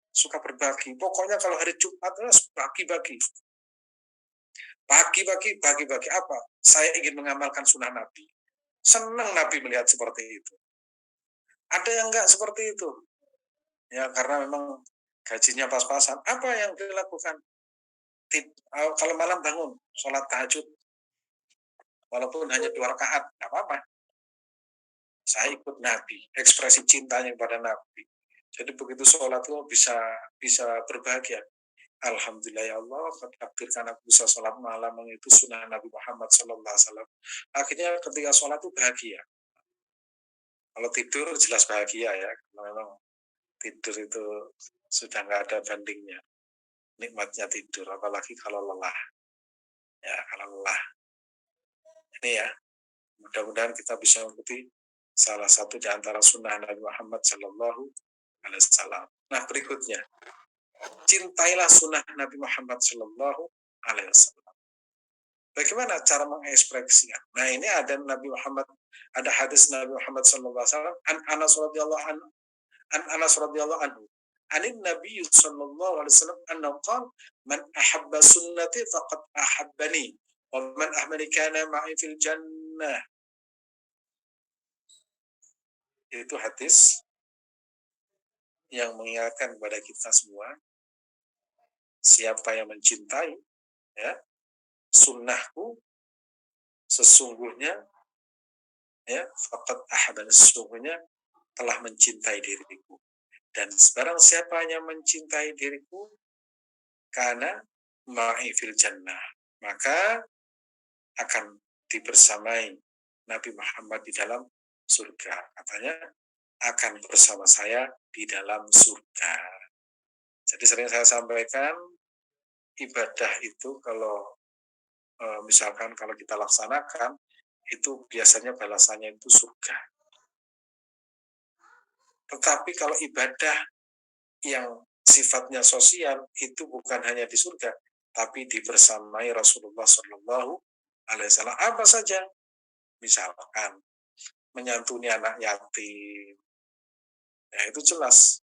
suka berbagi. Pokoknya kalau hari Jumat bagi-bagi. Bagi-bagi apa? Saya ingin mengamalkan sunnah Nabi. Senang Nabi melihat seperti itu. Ada yang enggak seperti itu. Ya karena memang gajinya pas-pasan. Apa yang dilakukan? Kalau malam bangun, sholat tahajud, walaupun hanya 2 rakaat, nggak apa-apa. Saya ikut Nabi, ekspresi cintanya kepada Nabi. Jadi begitu sholat itu bisa berbahagia. Alhamdulillah ya Allah, takdirkan aku bisa sholat malam itu sunnah Nabi Muhammad SAW. Akhirnya ketika sholat itu bahagia. Kalau tidur jelas bahagia ya, karena memang tidur itu sudah nggak ada bandingnya. Nikmatnya tidur, apalagi kalau lelah. Ya, kalau lelah. Ini ya, mudah-mudahan kita bisa mengikuti salah satu di antara sunnah Nabi Muhammad Sallallahu Alaihi Wasallam. Nah berikutnya, cintailah sunnah Nabi Muhammad Sallallahu Alaihi Wasallam. Bagaimana cara mengekspresikan? Nah ini ada Nabi Muhammad, ada hadis Nabi Muhammad Sallallahu Alaihi Wasallam. Anas radhiyallahu anhu, Anas radhiyallahu anhu. Anin Nabi Sallallahu Alaihi Wasallam annahu qala man ahabba sunnati faqad ahabbani wa man ahmani kana ma'i fil jannah. Itu hadis yang mengingatkan kepada kita semua, siapa yang mencintai ya sunnahku, sesungguhnya ya faqad ahadana, sesungguhnya telah mencintai diriku. Dan barang siapa yang mencintai diriku, karena ma'i fil jannah, maka akan dibersamai Nabi Muhammad di dalam surga. Katanya akan bersama saya di dalam surga. Jadi sering saya sampaikan, ibadah itu kalau misalkan kalau kita laksanakan, itu biasanya balasannya itu surga. Tetapi kalau ibadah yang sifatnya sosial, itu bukan hanya di surga, tapi dibersamai Rasulullah Shallallahu Alaihi Wasallam. Apa saja? Misalkan menyantuni anak yatim, ya itu jelas.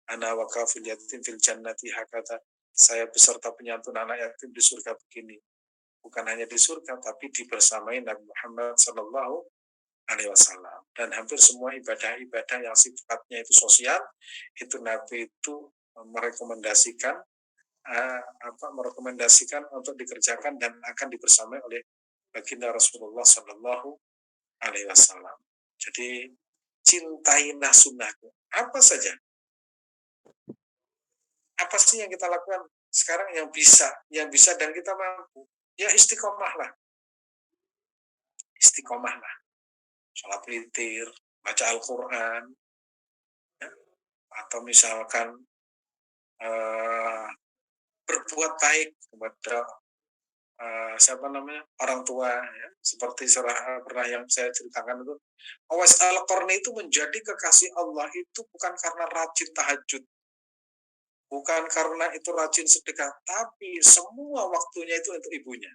Ana wakafil yatim fil jannati hakata, saya beserta penyantun anak yatim di surga begini. Bukan hanya di surga, tapi dibersamai Nabi Muhammad Sallallahu Alaihi Wasallam. Dan hampir semua ibadah-ibadah yang sifatnya itu sosial, itu Nabi itu merekomendasikan untuk dikerjakan dan akan dibersamai oleh baginda Rasulullah Sallallahu Alaihi Wasallam. Jadi cintailah sunnahku. Apa saja? Apa sih yang kita lakukan sekarang yang bisa dan kita mampu? Ya istiqomah lah. Sholat witir, baca Al-Quran, ya, atau misalkan berbuat baik kepada orang tua, ya. Seperti pernah yang saya ceritakan itu, Uwais Al-Qarni itu menjadi kekasih Allah itu bukan karena rajin tahajud, bukan karena itu rajin sedekah, tapi semua waktunya itu untuk ibunya.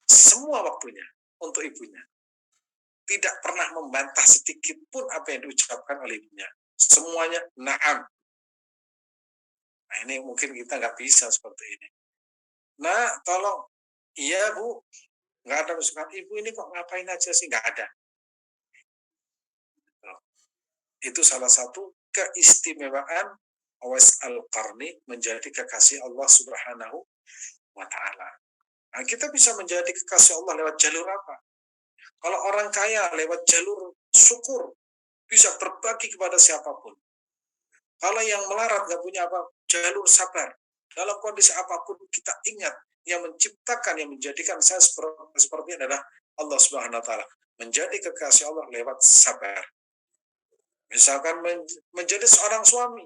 Semua waktunya untuk ibunya. Tidak pernah membantah sedikit pun apa yang diucapkan oleh ibunya. Semuanya na'am. Nah ini mungkin kita nggak bisa seperti ini. Nah tolong, iya bu, nggak ada misalkan ibu ini kok ngapain aja sih, nggak ada. Itu salah satu keistimewaan Uwais Al-Qarni menjadi kekasih Allah Subhanahu wa Ta'ala. Nah, kita bisa menjadi kekasih Allah lewat jalur apa? Kalau orang kaya lewat jalur syukur, bisa berbagi kepada siapapun. Kalau yang melarat nggak punya apa, jalur sabar. Dalam kondisi apapun kita ingat yang menciptakan, yang menjadikan saya seperti adalah Allah Subhanahu Wa Taala. Menjadi kekasih Allah lewat sabar. Misalkan menjadi seorang suami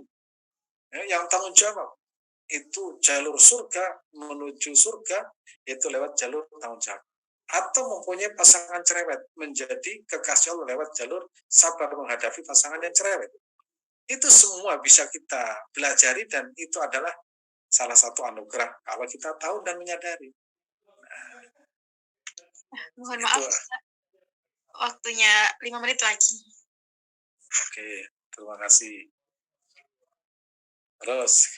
yang tanggung jawab, itu jalur surga menuju surga itu lewat jalur tanggung jawab. Atau mempunyai pasangan cerewet, menjadi kekasih Allah lewat jalur sabar menghadapi pasangan yang cerewet. Itu semua bisa kita pelajari dan itu adalah salah satu anugerah kalau kita tahu dan menyadari. Mohon maaf, waktunya 5 menit lagi. Oke, terima kasih. Terus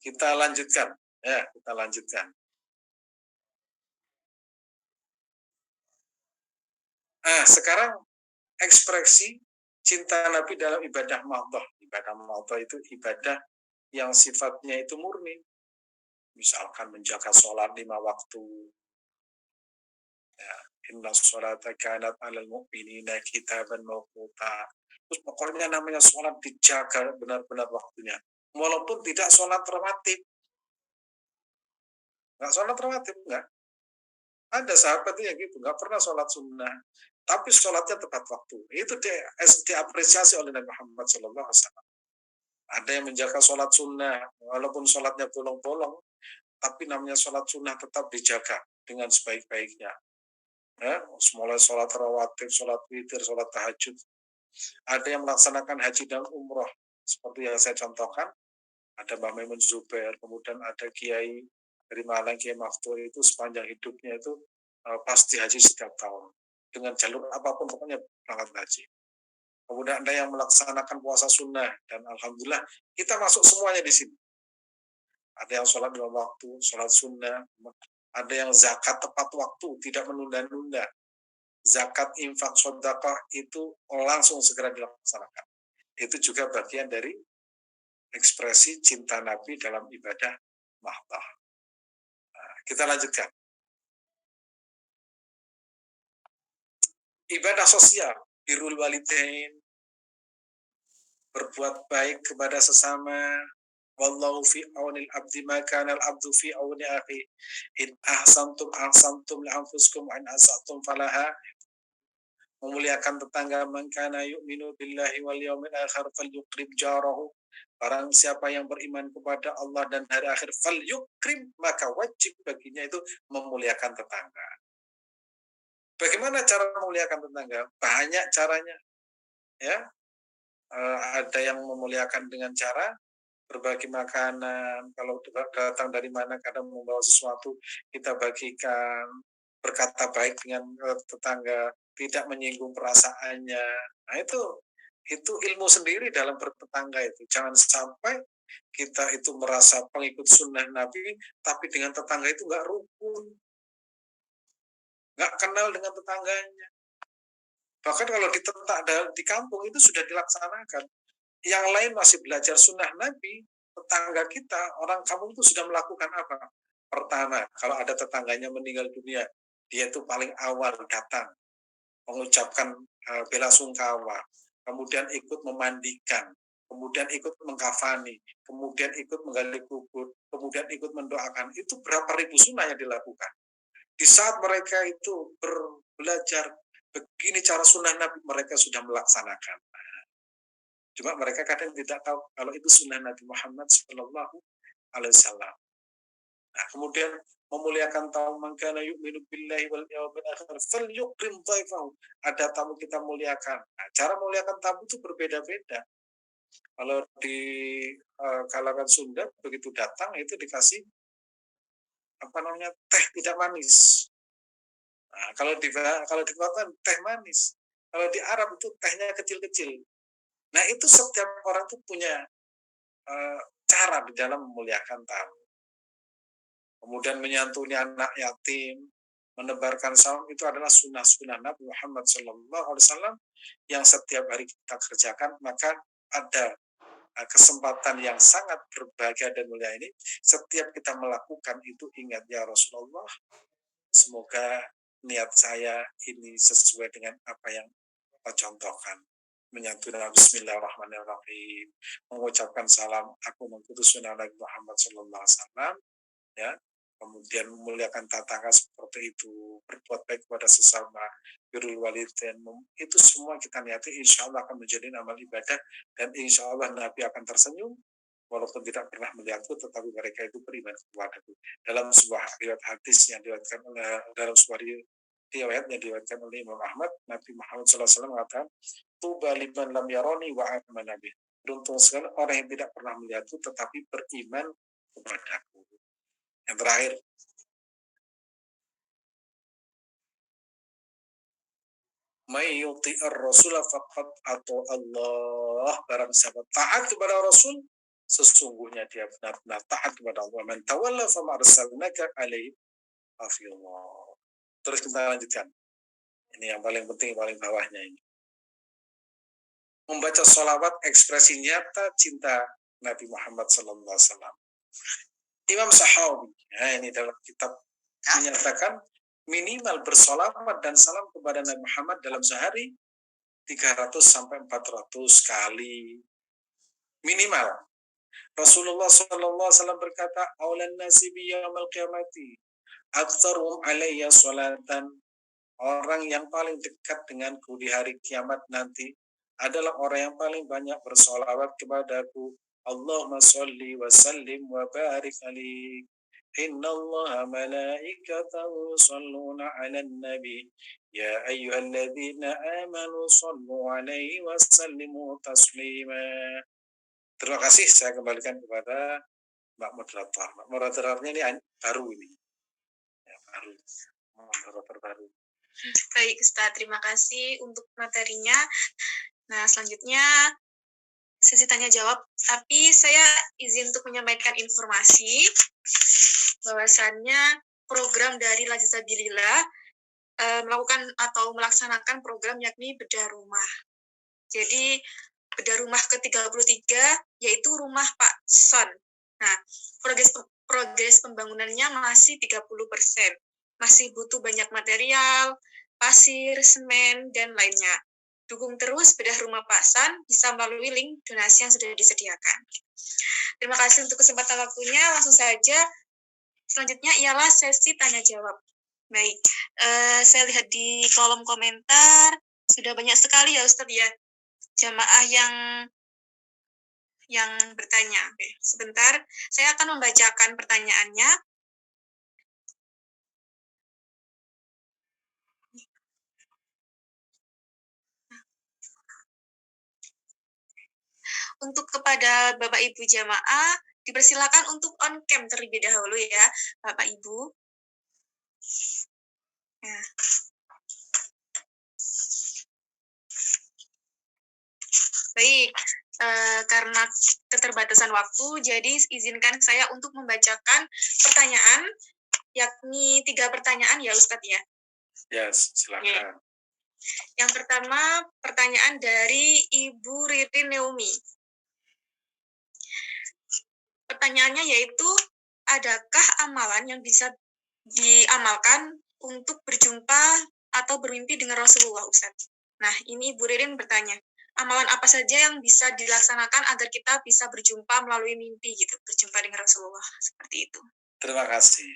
kita lanjutkan. Sekarang ekspresi cinta Nabi dalam ibadah madhah. Ibadah madhah itu ibadah yang sifatnya itu murni. Misalkan menjaga sholat 5 waktu. Ya, inna sholata kanat 'alal mu'minina kitaban mawquta. Terus pokoknya namanya sholat dijaga benar-benar waktunya. Walaupun tidak sholat rawatib. Nggak sholat rawatib, nggak. Ada sahabat yang gitu, nggak pernah sholat sunnah. Tapi sholatnya tepat waktu. Itu diapresiasi oleh Nabi Muhammad SAW. Ada yang menjaga sholat sunnah, walaupun sholatnya bolong-bolong, tapi namanya sholat sunnah tetap dijaga dengan sebaik-baiknya. Ya, mulai sholat rawatib, sholat witir, sholat tahajud. Ada yang melaksanakan haji dan umroh, seperti yang saya contohkan. Ada Mbak Maimun Zubair, kemudian ada Kiai dari Malang, Kiai Maftuh, itu sepanjang hidupnya itu pasti haji setiap tahun. Dengan jalur apapun, pokoknya berangkat haji. Kemudian ada yang melaksanakan puasa sunnah, dan alhamdulillah kita masuk semuanya di sini. Ada yang sholat 2 waktu, sholat sunnah. Ada yang zakat tepat waktu, tidak menunda-nunda. Zakat, infak, sedekah itu langsung segera dilaksanakan. Itu juga bagian dari ekspresi cinta Nabi dalam ibadah mahdah. Nah, kita lanjutkan. Ibadah sosial, birrul walidain, berbuat baik kepada sesama. Wallahu fi aunil abdi ma kana al abdu fi auni akhi. In ahsantum ahsantum li anfusikum wa in asatum falaha. Memuliakan tetangga, man kana yu'minu billahi wal yaumil akhir falyukrim jarahu. Barang siapa yang beriman kepada Allah dan hari akhir, falyukrim, maka wajib baginya itu memuliakan tetangga. Bagaimana cara memuliakan tetangga? Banyak caranya. Ya, ada yang memuliakan dengan cara berbagi makanan. Kalau datang dari mana kadang membawa sesuatu, kita bagikan. Berkata baik dengan tetangga, tidak menyinggung perasaannya. Nah, itu ilmu sendiri dalam bertetangga itu. Jangan sampai kita itu merasa pengikut sunnah Nabi, tapi dengan tetangga itu nggak rukun, nggak kenal dengan tetangganya. Bahkan kalau di kampung itu sudah dilaksanakan. Yang lain masih belajar sunnah Nabi, tetangga kita, orang kampung itu sudah melakukan apa? Pertama, kalau ada tetangganya meninggal dunia, dia itu paling awal datang, mengucapkan bela sungkawa, kemudian ikut memandikan, kemudian ikut mengkafani, kemudian ikut menggali kubur, kemudian ikut mendoakan. Itu berapa ribu sunnah yang dilakukan. Di saat mereka itu belajar begini cara sunnah Nabi, mereka sudah melaksanakan. Cuma mereka kadang tidak tahu kalau itu sunnah Nabi Muhammad Sallallahu Alaihi Wasallam. Nah, kemudian memuliakan tamu, man kana yu'minu billahi wal yawmil akhir falyukrim dhaifahu. Ada tamu kita muliakan. Nah, cara memuliakan tamu itu berbeda-beda. Kalau di kalangan Sunda begitu datang itu dikasih teh tidak manis. Nah, kalau di kota teh manis. Kalau di Arab itu tehnya kecil-kecil. Nah, itu setiap orang tuh punya cara di dalam memuliakan tamu. Kemudian menyantuni anak yatim, menebarkan salam, itu adalah sunnah-sunnah Nabi Muhammad SAW yang setiap hari kita kerjakan. Maka ada kesempatan yang sangat berbahagia dan mulia ini. Setiap kita melakukan itu, ingat ya Rasulullah, semoga niat saya ini sesuai dengan apa yang kita contohkan. Menyantuni Bismillahirrahmanirrahim, mengucapkan salam, aku mengikuti sunnah Nabi Muhammad SAW, ya, kemudian memuliakan tetangga seperti itu, berbuat baik kepada sesama, birrul walidain, itu semua kita niati, insya Allah akan menjadi amal ibadah, dan insya Allah Nabi akan tersenyum, walaupun tidak pernah melihatku, tetapi mereka itu beriman kepadaku. Dalam sebuah riwayat hadis yang diriwayatkan oleh Imam Ahmad, Nabi Muhammad SAW mengatakan, tuba liman lam yaroni wa amana bih. Beruntung sekali orang yang tidak pernah melihatku tetapi beriman kepadaku. Yang terakhir, may yuti'ir rasul faqad atau Allah, barang siapa taat kepada Rasul, sesungguhnya dia benar-benar taat kepada Allah. Man tawalla fama arsalnaka alaihi hafizah. Terus kita lanjutkan. Ini yang paling penting, paling bawahnya ini. membaca sholawat ekspresi nyata cinta Nabi Muhammad SAW. Imam Sahawi, ini dalam kitab menyatakan minimal bersolawat dan salam kepada Nabi Muhammad dalam sehari 300 sampai 400 kali minimal. Rasulullah SAW berkata, "Aulan nasi bi yaumil qiyamati aktsaruhum alayya salatan." Orang yang paling dekat denganku di hari kiamat nanti adalah orang yang paling banyak bersolawat kepadaku. Allahumma sholli wa sallim wa barik alaih. Inna Allah malaikatahu salluna ala nabi. Ya ayyuhalladzina amanu sallu alaihi wa sallimu taslima. Terima kasih, saya kembalikan kepada Mbak Moderator. Mbak Moderatornya ini baru ini. Ya, baru. Moderator baru. Baik, Ustaz. Terima kasih untuk materinya. Nah, selanjutnya sesi tanya jawab. Tapi saya izin untuk menyampaikan informasi bahwasannya program dari Lazizabilillah melakukan atau melaksanakan program yakni bedah rumah. Jadi bedah rumah ke-33 yaitu rumah Pak Son. Nah, progres pembangunannya masih 30%. Masih butuh banyak material, pasir, semen, dan lainnya. Dukung terus bedah rumah Pak San bisa melalui link donasi yang sudah disediakan. Terima kasih untuk kesempatan waktunya. Langsung saja, selanjutnya ialah sesi tanya jawab. Baik, saya lihat di kolom komentar sudah banyak sekali ya Ustadz ya jamaah yang bertanya. Oke, sebentar, saya akan membacakan pertanyaannya. Untuk kepada Bapak Ibu jamaah, dipersilakan untuk on cam terlebih dahulu ya, Bapak Ibu. Nah. Baik, karena keterbatasan waktu, jadi izinkan saya untuk membacakan pertanyaan, yakni 3 pertanyaan ya Ustadz ya. Yes, silakan. Yang pertama, pertanyaan dari Ibu Ririn Neumi. Pertanyaannya yaitu, adakah amalan yang bisa diamalkan untuk berjumpa atau bermimpi dengan Rasulullah, Ustadz? Nah, ini Ibu Ririn bertanya, amalan apa saja yang bisa dilaksanakan agar kita bisa berjumpa melalui mimpi gitu, berjumpa dengan Rasulullah, seperti itu. Terima kasih.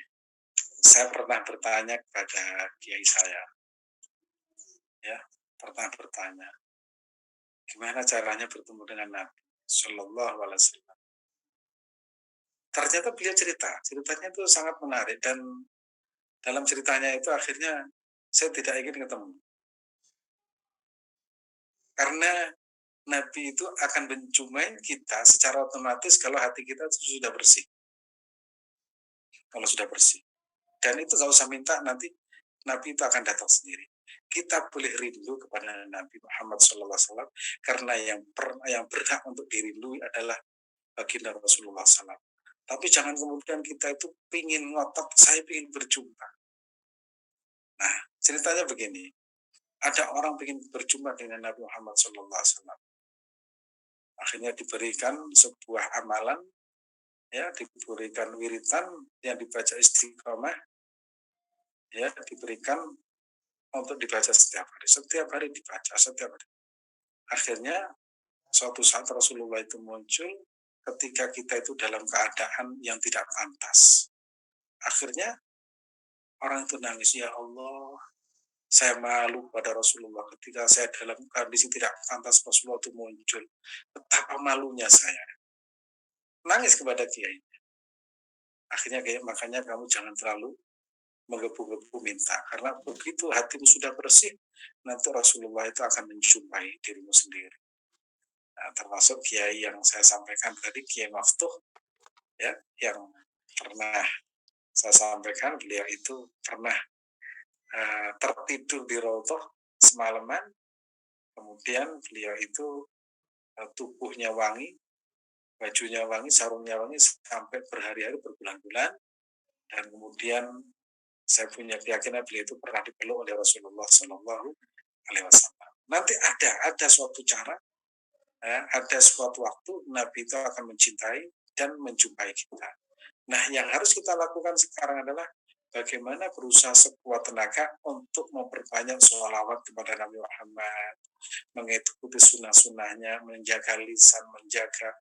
Saya pernah bertanya kepada kiai saya, ya, pernah bertanya, gimana caranya bertemu dengan Nabi Shallallahu Alaihi Wasallam. Ternyata beliau ceritanya itu sangat menarik dan dalam ceritanya itu akhirnya saya tidak ingin ketemu. Karena Nabi itu akan menjumpai kita secara otomatis kalau hati kita itu sudah bersih. Kalau sudah bersih. Dan itu gak usah minta, nanti Nabi itu akan datang sendiri. Kita boleh rindu kepada Nabi Muhammad SAW karena yang berhak untuk dirindui adalah baginda Rasulullah SAW. Tapi jangan kemudian kita itu pingin ngotot, saya pingin berjumpa. Nah, ceritanya begini. Ada orang pingin berjumpa dengan Nabi Muhammad SAW. Akhirnya diberikan sebuah amalan, ya, diberikan wiritan yang dibaca istiqomah, ya, diberikan untuk dibaca setiap hari dibaca setiap hari. Akhirnya suatu saat Rasulullah itu muncul ketika kita itu dalam keadaan yang tidak pantas. Akhirnya orang itu nangis, ya Allah, saya malu pada Rasulullah ketika saya dalam kondisi tidak pantas Rasulullah itu muncul. Betapa malunya saya. Nangis kepada kiai. Akhirnya makanya kamu jangan terlalu menggebu-gebu minta. Karena begitu hatimu sudah bersih, nanti Rasulullah itu akan menjumpai dirimu sendiri. Nah, termasuk kiai yang saya sampaikan tadi, Kiai Maftuh, ya, yang pernah saya sampaikan, beliau itu pernah tertidur di rotoh semalaman, kemudian beliau itu tubuhnya wangi, bajunya wangi, sarungnya wangi, sampai berhari-hari, berbulan-bulan, dan kemudian saya punya keyakinan beliau itu pernah dipeluk oleh Rasulullah SAW. Nanti ada suatu cara ada suatu waktu Nabi itu akan mencintai dan menjumpai kita. Nah, yang harus kita lakukan sekarang adalah bagaimana berusaha sekuat tenaga untuk memperbanyak sholawat kepada Nabi Muhammad, mengikuti sunnah-sunnahnya, menjaga lisan, menjaga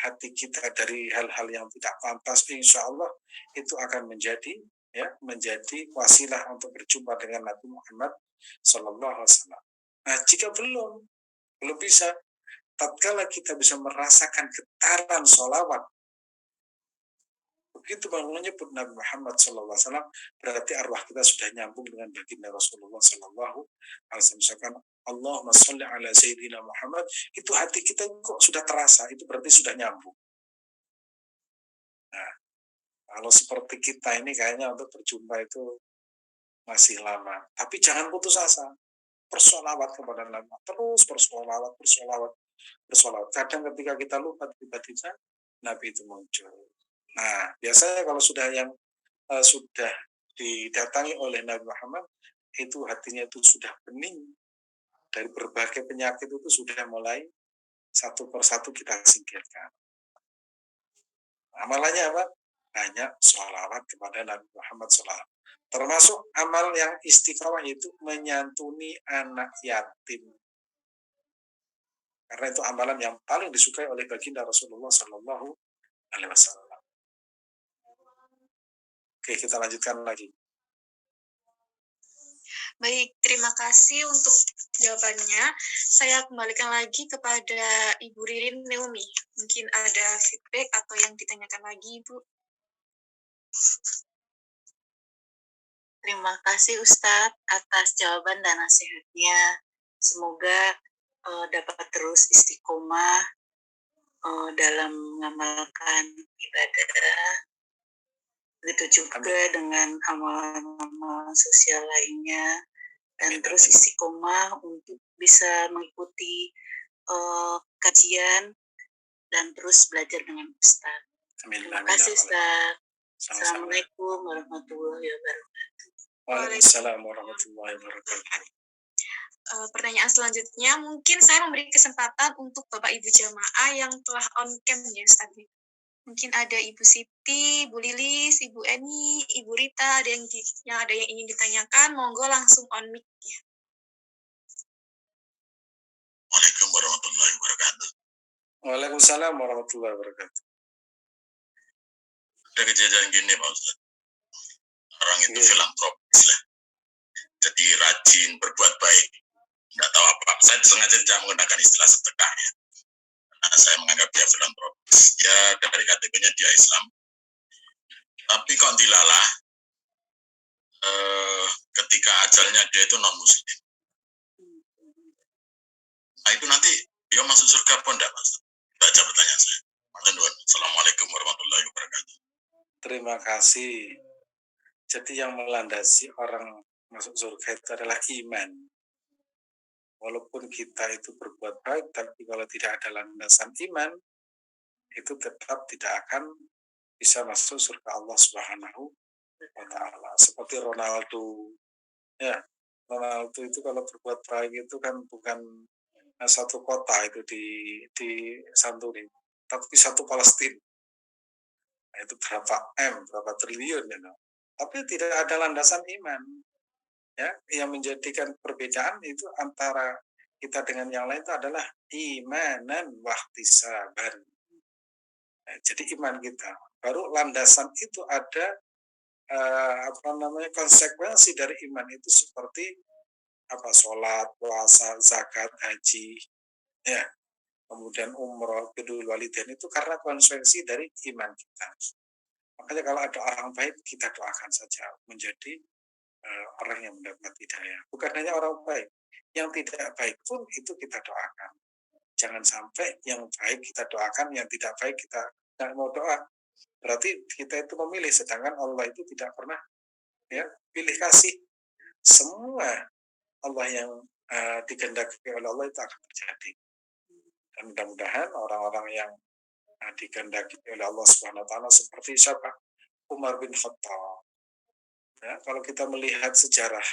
hati kita dari hal-hal yang tidak pantas. Insya Allah itu akan menjadi wasilah untuk berjumpa dengan Nabi Muhammad Sallallahu Alaihi Wasallam. Nah, jika belum bisa, tatkala kita bisa merasakan getaran sholawat, begitu menyebut Nabi Muhammad SAW, berarti arwah kita sudah nyambung dengan baginda Rasulullah SAW. Misalkan Allahumma sholli ala Sayyidina Muhammad, itu hati kita kok sudah terasa, itu berarti sudah nyambung. Nah, kalau seperti kita ini kayaknya untuk berjumpa itu masih lama. Tapi jangan putus asa. Bersolawat kepada Nabi. Terus bersolawat. Kadang ketika kita lupa, tiba-tiba Nabi itu muncul. Nah, biasanya kalau sudah sudah didatangi oleh Nabi Muhammad, itu hatinya itu sudah bening. Dari berbagai penyakit itu sudah mulai satu persatu kita singkirkan. Amalannya apa? Banyak sholawat kepada Nabi Muhammad SAW. Termasuk amal yang istiqamah itu menyantuni anak yatim. Karena itu amalan yang paling disukai oleh baginda Rasulullah Sallallahu Alaihi Wasallam. Oke, kita lanjutkan lagi. Baik, terima kasih untuk jawabannya. Saya kembalikan lagi kepada Ibu Ririn Naomi. Mungkin ada feedback atau yang ditanyakan lagi, Ibu. Terima kasih Ustadz atas jawaban dan nasihatnya. Semoga dapat terus istiqomah dalam mengamalkan ibadah. Begitu juga dengan amal-amal sosial lainnya. Dan terus istiqomah untuk bisa mengikuti kajian dan terus belajar dengan Ustadz. Terima kasih Ustadz. Assalamualaikum warahmatullahi wabarakatuh. Waalaikumsalam warahmatullahi wabarakatuh. Pertanyaan selanjutnya, mungkin saya memberi kesempatan untuk Bapak Ibu jamaah yang telah on cam ya Ustaz. Mungkin ada Ibu Siti, Ibu Lilis, Ibu Eni, Ibu Rita, ada yang ingin ditanyakan, monggo langsung on mic ya. Waalaikumsalam warahmatullahi wabarakatuh. Waalaikumsalam warahmatullahi wabarakatuh. Ada kejadian gini Pak Ustaz. Orang itu filantropis lah. Jadi rajin berbuat baik. Nggak tahu apa. Saya sengaja tidak menggunakan istilah sedekah ya. Karena saya menganggap dia filantropis. Ya dari KTP-nya dia Islam. Tapi kok dilalah ketika ajalnya dia itu non muslim. Nah itu nanti dia masuk surga pun enggak Mas? Baca pertanyaan saya. Assalamualaikum warahmatullahi wabarakatuh. Terima kasih. Jadi yang melandasi orang masuk surga itu adalah iman. Walaupun kita itu berbuat baik, tapi kalau tidak ada landasan iman, itu tetap tidak akan bisa masuk surga Allah Subhanahu wa Ta'ala. Seperti Ronaldo. Ya, Ronaldo itu kalau berbuat baik itu kan bukan satu kota itu di Santorini, tapi satu Palestina. Nah, itu berapa triliun ya. Tapi tidak ada landasan iman. Ya, yang menjadikan perbedaan itu antara kita dengan yang lain itu adalah imanan wahtisaban. Nah, jadi iman kita. Baru landasan itu ada konsekuensi dari iman itu seperti sholat, puasa, zakat, haji, ya, kemudian umroh, birrul walidain itu karena konsekuensi dari iman kita. Makanya kalau ada orang baik kita doakan saja menjadi orang yang mendapat hidayah. Bukan hanya orang baik, yang tidak baik pun itu kita doakan. Jangan sampai yang baik kita doakan, yang tidak baik kita tidak mau doa. Berarti kita itu memilih, sedangkan Allah itu tidak pernah pilih kasih. Semua Allah yang dikehendaki oleh Allah itu akan terjadi. Dan mudah-mudahan orang-orang yang dikehendaki oleh Allah Subhanahu wa Ta'ala seperti siapa? Umar bin Khattab. Ya, kalau kita melihat sejarah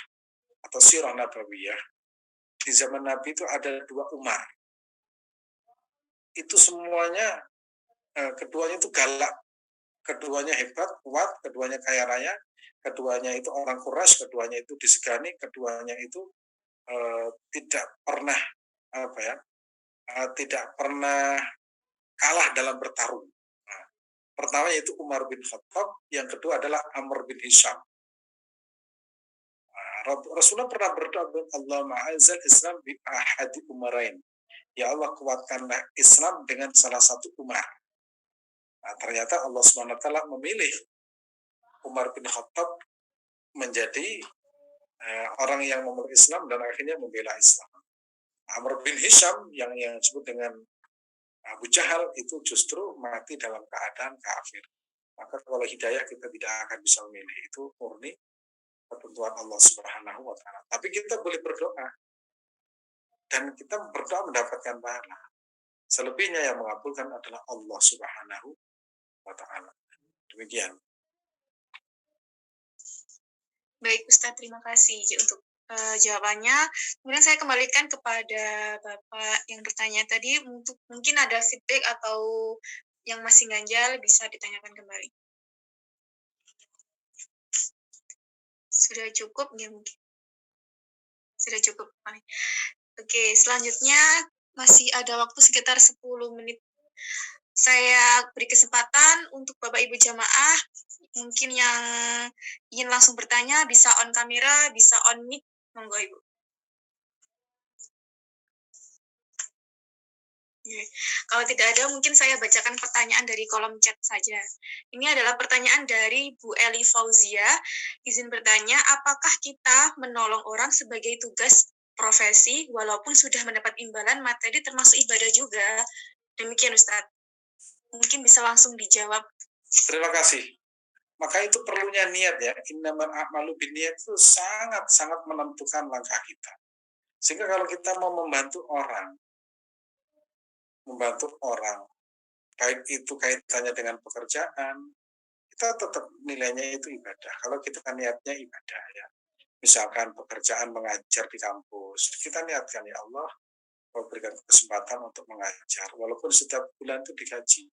atau sirah nabawiyah, di zaman Nabi itu ada 2 Umar. itu semuanya keduanya itu galak, keduanya hebat, kuat, keduanya kaya raya, keduanya itu orang Quraisy, keduanya itu disegani, keduanya itu tidak pernah tidak pernah kalah dalam bertarung. Nah, pertama yaitu Umar bin Khattab, yang kedua adalah Amr bin Hisham. Rasulullah pernah berdoa, Allah ma'azal Islam bi ahadi umarain. Ya Allah, kuatkanlah Islam dengan salah satu Umar. Nah, ternyata Allah SWT memilih Umar bin Khattab menjadi orang yang memeluk Islam dan akhirnya membela Islam. Amr bin Hisham yang disebut dengan Abu Jahal itu justru mati dalam keadaan kafir. Maka kalau hidayah kita tidak akan bisa memilih, itu murni ketentuan Allah Subhanahu wa Ta'ala. Tapi kita boleh berdoa dan kita berdoa mendapatkan pahala. Selebihnya yang mengabulkan adalah Allah Subhanahu wa Ta'ala. Demikian. Baik Ustadz, terima kasih untuk jawabannya. Kemudian saya kembalikan kepada Bapak yang bertanya tadi, untuk mungkin ada feedback atau yang masih ganjal bisa ditanyakan kembali. Sudah cukup ya mungkin? Sudah cukup. Oke, selanjutnya masih ada waktu sekitar 10 menit. Saya beri kesempatan untuk Bapak Ibu jamaah, mungkin yang ingin langsung bertanya bisa on kamera, bisa on mic, monggo Ibu. Kalau tidak ada, mungkin saya bacakan pertanyaan dari kolom chat saja. Ini adalah pertanyaan dari Bu Eli Fauzia. Izin bertanya, apakah kita menolong orang sebagai tugas profesi walaupun sudah mendapat imbalan materi termasuk ibadah juga? Demikian Ustadz. Mungkin bisa langsung dijawab. Terima kasih. Maka itu perlunya niat ya. Innamal a'malu binniyat itu sangat-sangat menentukan langkah kita. Sehingga kalau kita mau membantu orang, baik itu kaitannya dengan pekerjaan, kita tetap nilainya itu ibadah. Kalau kita niatnya ibadah ya. Misalkan pekerjaan mengajar di kampus, kita niatkan ya Allah, mau berikan kesempatan untuk mengajar, walaupun setiap bulan itu digaji.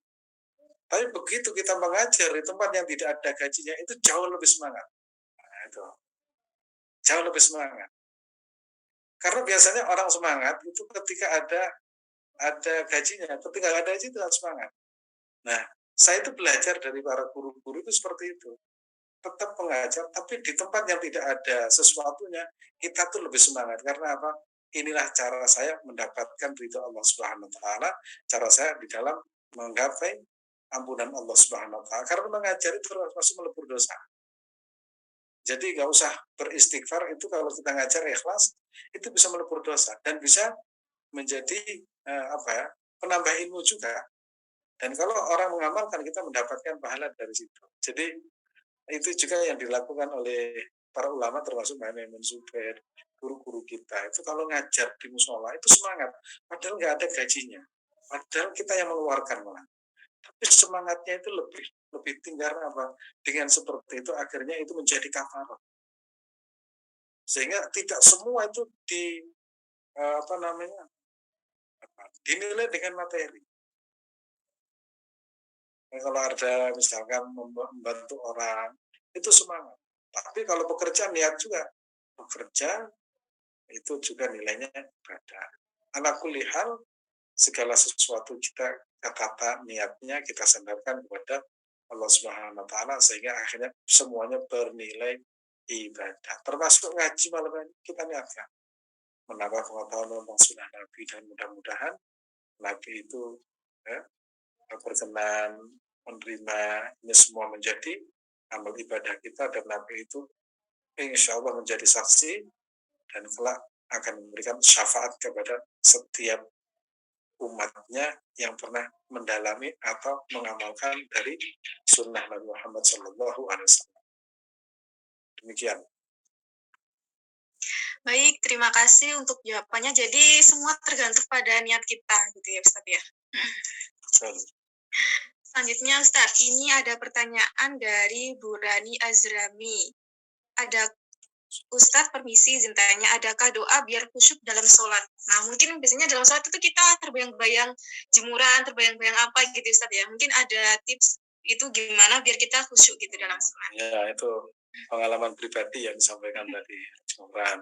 Tapi begitu kita mengajar di tempat yang tidak ada gajinya, itu jauh lebih semangat. Nah, itu jauh lebih semangat. Karena biasanya orang semangat itu ketika ada gajinya, ketika nggak ada gaji itu semangat. Nah, saya itu belajar dari para guru-guru itu seperti itu. Tetap mengajar, tapi di tempat yang tidak ada sesuatunya, kita tuh lebih semangat. Karena apa? Inilah cara saya mendapatkan ridho Allah Subhanahu wa Ta'ala, cara saya di dalam menggapai ampunan Allah Subhanahu wa Ta'ala. Karena mengajar itu termasuk melebur dosa. Jadi nggak usah beristighfar, itu kalau kita ngajar ikhlas, itu bisa melebur dosa dan bisa menjadi penambah ilmu juga. Dan kalau orang mengamalkan, kita mendapatkan pahala dari situ. Jadi itu juga yang dilakukan oleh para ulama termasuk Mbak Maimun Zubair, guru-guru kita. Itu kalau ngajar di musola itu semangat, padahal nggak ada gajinya. Padahal kita yang mengeluarkan malah. Tapi semangatnya itu lebih tinggi karena apa? Dengan seperti itu akhirnya itu menjadi kafarat. Sehingga tidak semua itu dinilai dengan materi. Nah, kalau ada misalkan membantu orang, itu semangat. Tapi kalau bekerja niat juga. Bekerja itu juga nilainya ibadah. Ala kulli hal, segala sesuatu kita kata niatnya kita sandarkan kepada Allah Subhanahu wa Ta'ala sehingga akhirnya semuanya bernilai ibadah. Termasuk ngaji malam ini kita niatkan menambah pengetahuan tentang sunnah Nabi dan mudah-mudahan Nabi itu berkenan menerima ini semua menjadi amal ibadah kita dan Nabi itu insya Allah menjadi saksi dan kelak akan memberikan syafaat kepada setiap umatnya yang pernah mendalami atau mengamalkan dari sunnah Nabi Muhammad SAW. Demikian. Baik, terima kasih untuk jawabannya. Jadi semua tergantung pada niat kita, gitu ya Ustadz ya. Selanjutnya Ustadz, ini ada pertanyaan dari Bu Rani Azrami. Ada Ustadz, permisi izin tanya, adakah doa biar khusyuk dalam sholat? Nah, mungkin biasanya dalam sholat itu kita terbayang-bayang jemuran, terbayang-bayang apa gitu Ustadz ya. Mungkin ada tips itu gimana biar kita khusyuk gitu dalam sholat. Ya, itu pengalaman pribadi yang disampaikan tadi, jemuran.